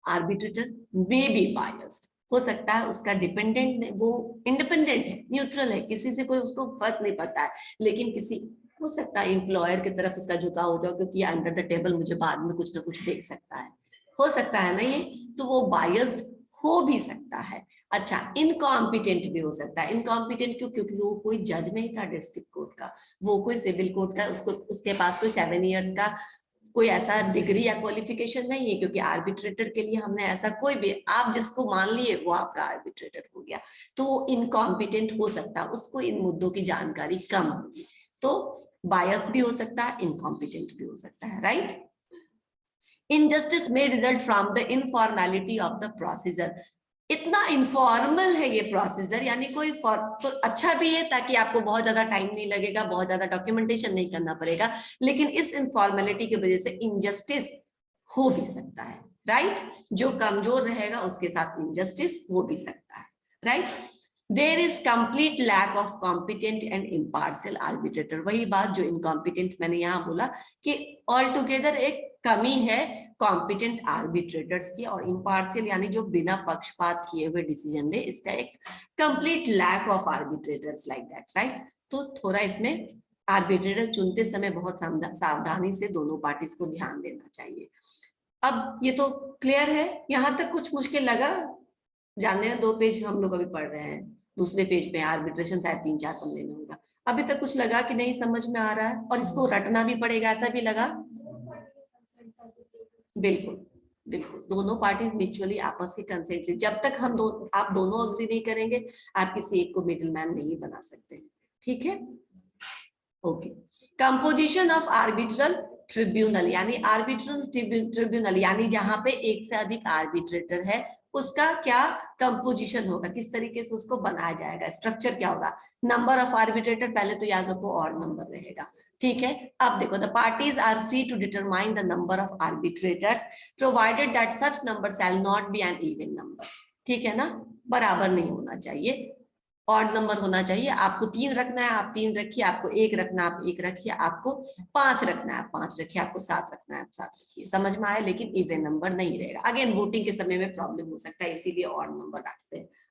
आर्बिट्रेटर मे बी बायस्ड, हो सकता है उसका डिपेंडेंट, वो इंडिपेंडेंट है, न्यूट्रल है, किसी से कोई उसको फर्क नहीं पड़ता है, लेकिन किसी हो सकता है एम्प्लॉयर की तरफ उसका झुकाव हो जाए, क्योंकि अंडर द टेबल मुझे बाद में कुछ ना कुछ देख सकता है, हो सकता है ना ये, तो वो बायस्ड हो भी सकता है। अच्छा, इनकॉम्पिटेंट भी हो सकता है। इनकॉम्पिटेंट क्यों? क्योंकि वो कोई जज नहीं था डिस्ट्रिक्ट कोर्ट का, वो कोई सिविल कोर्ट का, उसके पास कोई 7 इयर्स का कोई ऐसा डिग्री या क्वालिफिकेशन नहीं है, क्योंकि आर्बिट्रेटर के लिए हमने ऐसा कोई भी, आप जिसको मान लिए वो आपका आर्बिट्रेटर हो गया, तो वो इनकॉम्पिटेंट हो सकता है, उसको इन मुद्दों की जानकारी कम होगी, तो बायस भी हो सकता है, इनकॉम्पिटेंट भी हो सकता है, right. Injustice may result from the informality of the procedure. इतना इनफॉर्मल है ये प्रोसीजर, यानी कोई तो अच्छा भी है ताकि आपको बहुत ज्यादा टाइम नहीं लगेगा, बहुत ज्यादा डॉक्यूमेंटेशन नहीं करना पड़ेगा, लेकिन इस इनफॉर्मेलिटी की वजह से इनजस्टिस हो भी सकता है, राइट। जो कमजोर रहेगा उसके साथ इनजस्टिस हो भी सकता है, right. There is complete lack of competent and impartial arbitrator. वही बात जो इनकॉम्पिटेंट मैंने यहाँ बोला कि ऑल टुगेदर एक कमी है कॉम्पिटेंट आर्बिट्रेटर्स की, और इम्पार्शियल यानी जो बिना पक्षपात किए हुए डिसीजन ले, इसका एक complete lack of arbitrators like that, right. तो थोड़ा इसमें आर्बिट्रेटर चुनते समय बहुत सावधानी से दोनों पार्टीज को ध्यान देना चाहिए। अब ये तो क्लियर है, यहाँ तक कुछ मुश्किल लगा? जानने हैं, 2 पेज हम लोग अभी पढ़ रहे हैं, दूसरे पेज पे आर्बिट्रेशन शायद 3-4 पन्ने में होगा। अभी तक कुछ लगा कि नहीं समझ में आ रहा है और इसको रटना भी पड़ेगा, ऐसा भी लगा? बिल्कुल बिल्कुल, दोनों पार्टी म्यूचुअली आपस के कंसेंट से, जब तक आप दोनों अग्री नहीं करेंगे, आप किसी एक को मिडिलमैन नहीं बना सकते, ठीक है। Okay, composition of arbitral tribunal, यानी आर्बिट्रल ट्रिब्यूनल यानी जहां पे एक से अधिक आर्बिट्रेटर है, उसका क्या कंपोजिशन होगा, किस तरीके से उसको बनाया जाएगा, स्ट्रक्चर क्या होगा। नंबर ऑफ आर्बिट्रेटर पहले तो याद रखो ऑड नंबर रहेगा, ठीक है। अब देखो, the parties are free to determine the number of arbitrators provided that such number shall not be an even number, ठीक है ना, बराबर नहीं होना चाहिए, ऑड नंबर होना चाहिए। आपको 3 रखना है, आप 3 रखिए, आपको 1 रखना है, आप 1 रखिए, आपको 5 रखना है, आप 5 रखिए, आपको 7 रखना है, आप 7 रखिए, समझ में आया। लेकिन इवन नंबर नहीं रहेगा, अगेन वोटिंग के समय में प्रॉब्लम हो सकता है, इसीलिए ऑड नंबर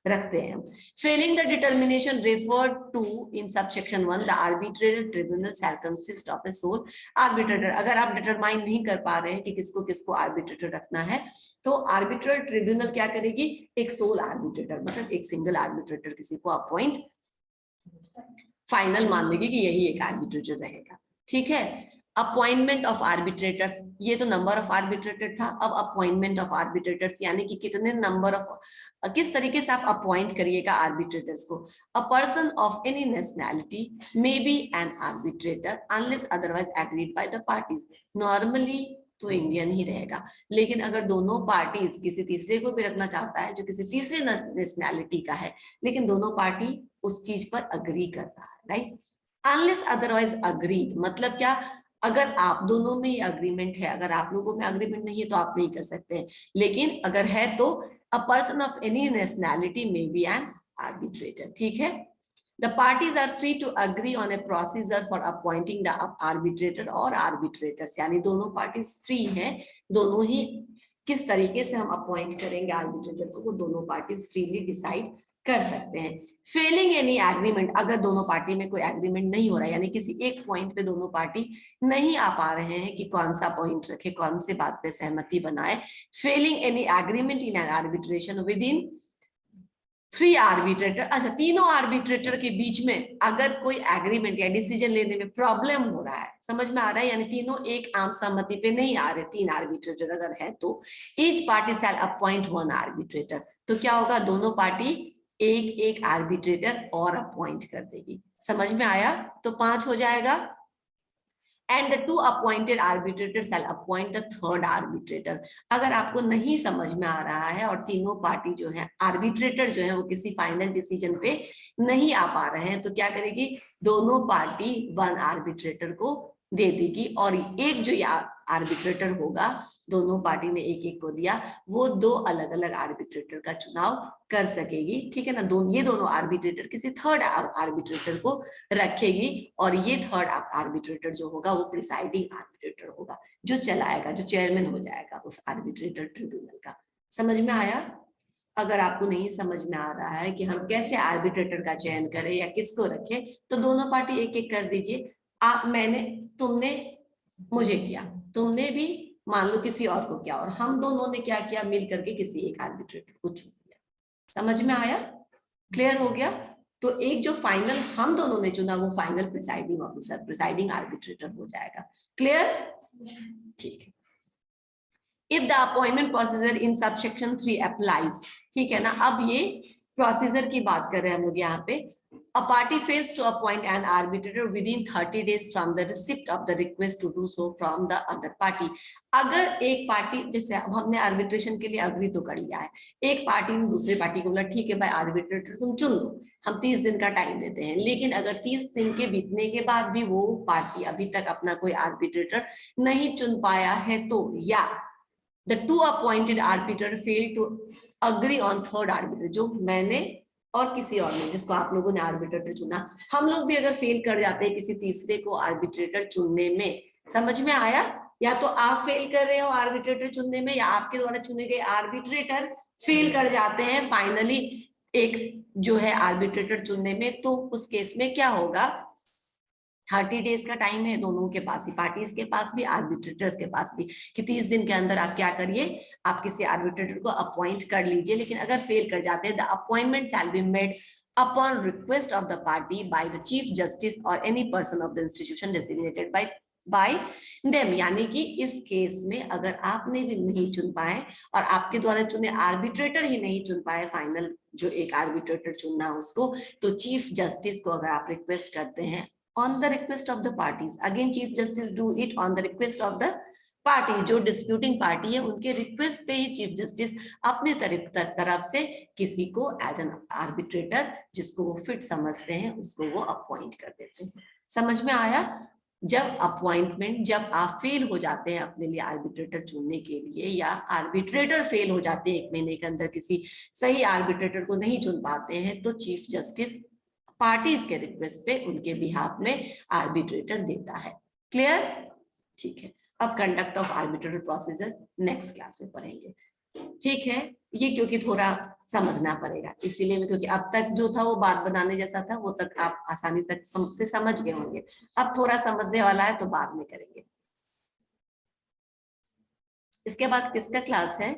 रखते हैं। Failing the determination referred to in subsection 1, the arbitrator tribunal shall consist of a sole arbitrator. अगर आप डिटरमाइन नहीं कर पा रहे हैं कि किसको किसको आर्बिट्रेटर रखना है, तो आर्बिट्रेटर ट्रिब्यूनल क्या करेगी, एक सोल आर्बिट्रेटर, मतलब एक सिंगल आर्बिट्रेटर किसी को अपॉइंट फाइनल मान लेगी कि यही एक आर्बिट्रेटर रहेगा, ठीक है। अपॉइंटमेंट ऑफ आर्बिट्रेटर्स, ये तो नंबर ऑफ आर्बिट्रेटर था, अब अपॉइंटमेंट ऑफ आर्बिट्रेटर्स यानी कि कितने नंबर ऑफ, किस तरीके से आप अपॉइंट करिएगा आर्बिट्रेटर्स को। A person of any nationality may be N arbitrator unless otherwise agreed by the parties. Normally तो इंडियन ही रहेगा, लेकिन अगर दोनों पार्टीज किसी तीसरे को भी रखना चाहता है जो किसी तीसरे नेशनैलिटी का है, लेकिन दोनों पार्टी उस चीज पर अग्री कर रहा है, राइट। अनलेस अदरवाइज अग्रीड मतलब क्या, अगर आप दोनों में अग्रीमेंट है, अगर आप लोगों में अग्रीमेंट नहीं है तो आप नहीं कर सकते, लेकिन अगर है तो a person of any nationality may be N arbitrator, ठीक है। The parties are free to agree on a procedure for appointing the arbitrator or arbitrators, यानी दोनों पार्टीज फ्री हैं, दोनों ही किस तरीके से हम अपॉइंट करेंगे आर्बिट्रेटर को, वो दोनों पार्टीज फ्रीली डिसाइड कर सकते हैं। फेलिंग एनी एग्रीमेंट, अगर दोनों पार्टी में कोई एग्रीमेंट नहीं हो रहा है, यानी किसी एक पॉइंट पे दोनों पार्टी नहीं आ पा रहे हैं कि कौन सा पॉइंट रखे, कौन से बात पे सहमति बनाए। Failing any agreement in an arbitration with in 3 arbitrator, अच्छा 3 आर्बिट्रेटर के बीच में अगर कोई एग्रीमेंट या डिसीजन लेने में प्रॉब्लम हो रहा है, समझ में आ रहा है, यानी तीनों एक आम सहमति पे नहीं आ रहे, 3 आर्बिट्रेटर अगर है तो each party shall appoint 1 arbitrator. तो क्या होगा, दोनों पार्टी एक एक आर्बिट्रेटर और अपॉइंट कर देगी, समझ में आया। तो 5 हो जाएगा। And the 2 appointed arbitrators shall appoint the 3rd arbitrator। अगर आपको नहीं समझ में आ रहा है और तीनों पार्टी जो है आर्बिट्रेटर जो है वो किसी फाइनल डिसीजन पे नहीं आ पा रहे हैं, तो क्या करेगी, दोनों पार्टी 1 आर्बिट्रेटर को दे देगी, और एक जो आर्बिट्रेटर होगा, दोनों पार्टी ने एक एक को दिया, वो 2 अलग अलग आर्बिट्रेटर का चुनाव कर सकेगी, ठीक है ना। ये दोनों आर्बिट्रेटर किसी 3rd आर्बिट्रेटर को रखेगी, और ये 3rd आर्बिट्रेटर जो होगा वो प्रिसाइडिंग आर्बिट्रेटर होगा, जो चलाएगा, जो चेयरमैन हो जाएगा उस आर्बिट्रेटर ट्रिब्यूनल का। समझ में आया। अगर आपको नहीं समझ में आ रहा है कि हम कैसे आर्बिट्रेटर का चयन करें या किसको रखें, तो दोनों पार्टी एक एक कर दीजिए। तुमने मुझे किया, तुमने भी मान लो किसी और को किया, और हम दोनों ने क्या किया, मिल करके किसी एक आर्बिट्रेटर को चुन लिया। समझ में आया, क्लियर हो गया। तो एक जो फाइनल हम दोनों ने चुना वो final presiding officer, presiding arbitrator हो जाएगा। क्लियर, ठीक है। If the appointment procedure in subsection 3 applies, ठीक है ना। अब ये प्रोसीजर की बात कर रहे हैं हम लोग यहाँ पे। A party fails to appoint an arbitrator within 30 days from the receipt of the request to do so from the other party। अगर एक पार्टी, जैसे अब हमने आर्बिट्रेशन के लिए अग्री तो कर लिया है, एक पार्टी ने दूसरी पार्टी को बोला ठीक है भाई आर्बिट्रेटर तुम चुन लो, हम 30 दिन का टाइम देते हैं, लेकिन अगर 30 दिन के बीतने के बाद भी वो पार्टी अभी तक अपना कोई आर्बिट्रेटर नहीं चुन पाया है, तो या the 2 appointed arbiter failed to agree on 3rd arbiter, जो मैंने और किसी और ने, जिसको आप लोगों ने आर्बिट्रेटर चुना। हम लोग भी अगर फेल कर जाते हैं किसी तीसरे को आर्बिट्रेटर चुनने में, समझ में आया? या तो आप फेल कर रहे हो आर्बिट्रेटर चुनने में, या आपके द्वारा चुने गए आर्बिट्रेटर फेल कर जाते हैं फाइनली एक जो है आर्बिट्रेटर चुनने में, तो उस केस में क्या होगा? 30 डेज का टाइम है दोनों के पास ही, पार्टीज के पास भी, आर्बिट्रेटर्स के पास भी, कि 30 दिन के अंदर आप क्या करिए, आप किसी आर्बिट्रेटर को अपॉइंट कर लीजिए। लेकिन अगर फेल कर जाते हैं, the appointment shall be made upon request of the party by the chief justice or any person of the institution designated by them। यानी कि इस केस में अगर आपने भी नहीं चुन पाए और आपके द्वारा चुने आर्बिट्रेटर ही नहीं चुन पाए फाइनल जो एक आर्बिट्रेटर चुनना उसको, तो चीफ जस्टिस को अगर आप रिक्वेस्ट करते हैं on the request of the parties, again chief justice do it on the request of the party, जो डिस्प्यूटिंग पार्टी है उनके रिक्वेस्ट पे ही चीफ जस्टिस अपने तरफ से किसी को एज एन आर्बिट्रेटर जिसको वो फिट समझते हैं उसको वो अपॉइंट कर देते हैं। समझ में आया? जब अपॉइंटमेंट, जब आप फेल हो जाते हैं अपने लिए आर्बिट्रेटर चुनने के लिए, या आर्बिट्रेटर फेल हो जाते हैं 1 महीने के अंदर किसी सही आर्बिट्रेटर को नहीं चुन पाते हैं, तो चीफ जस्टिस पार्टीज के रिक्वेस्ट पे उनके बिहाफ में आर्बिट्रेटर देता है। क्लियर? ठीक है। अब conduct of arbitrator procedure next class में पढ़ेंगे। ठीक है, ये क्योंकि थोड़ा समझना पड़ेगा इसीलिए मैं, क्योंकि अब तक जो था वो बात बनाने जैसा था, वो तक आप आसानी तक से समझ गए होंगे। अब थोड़ा समझने वाला है तो बाद में करेंगे। इसके बाद किसका क्लास है?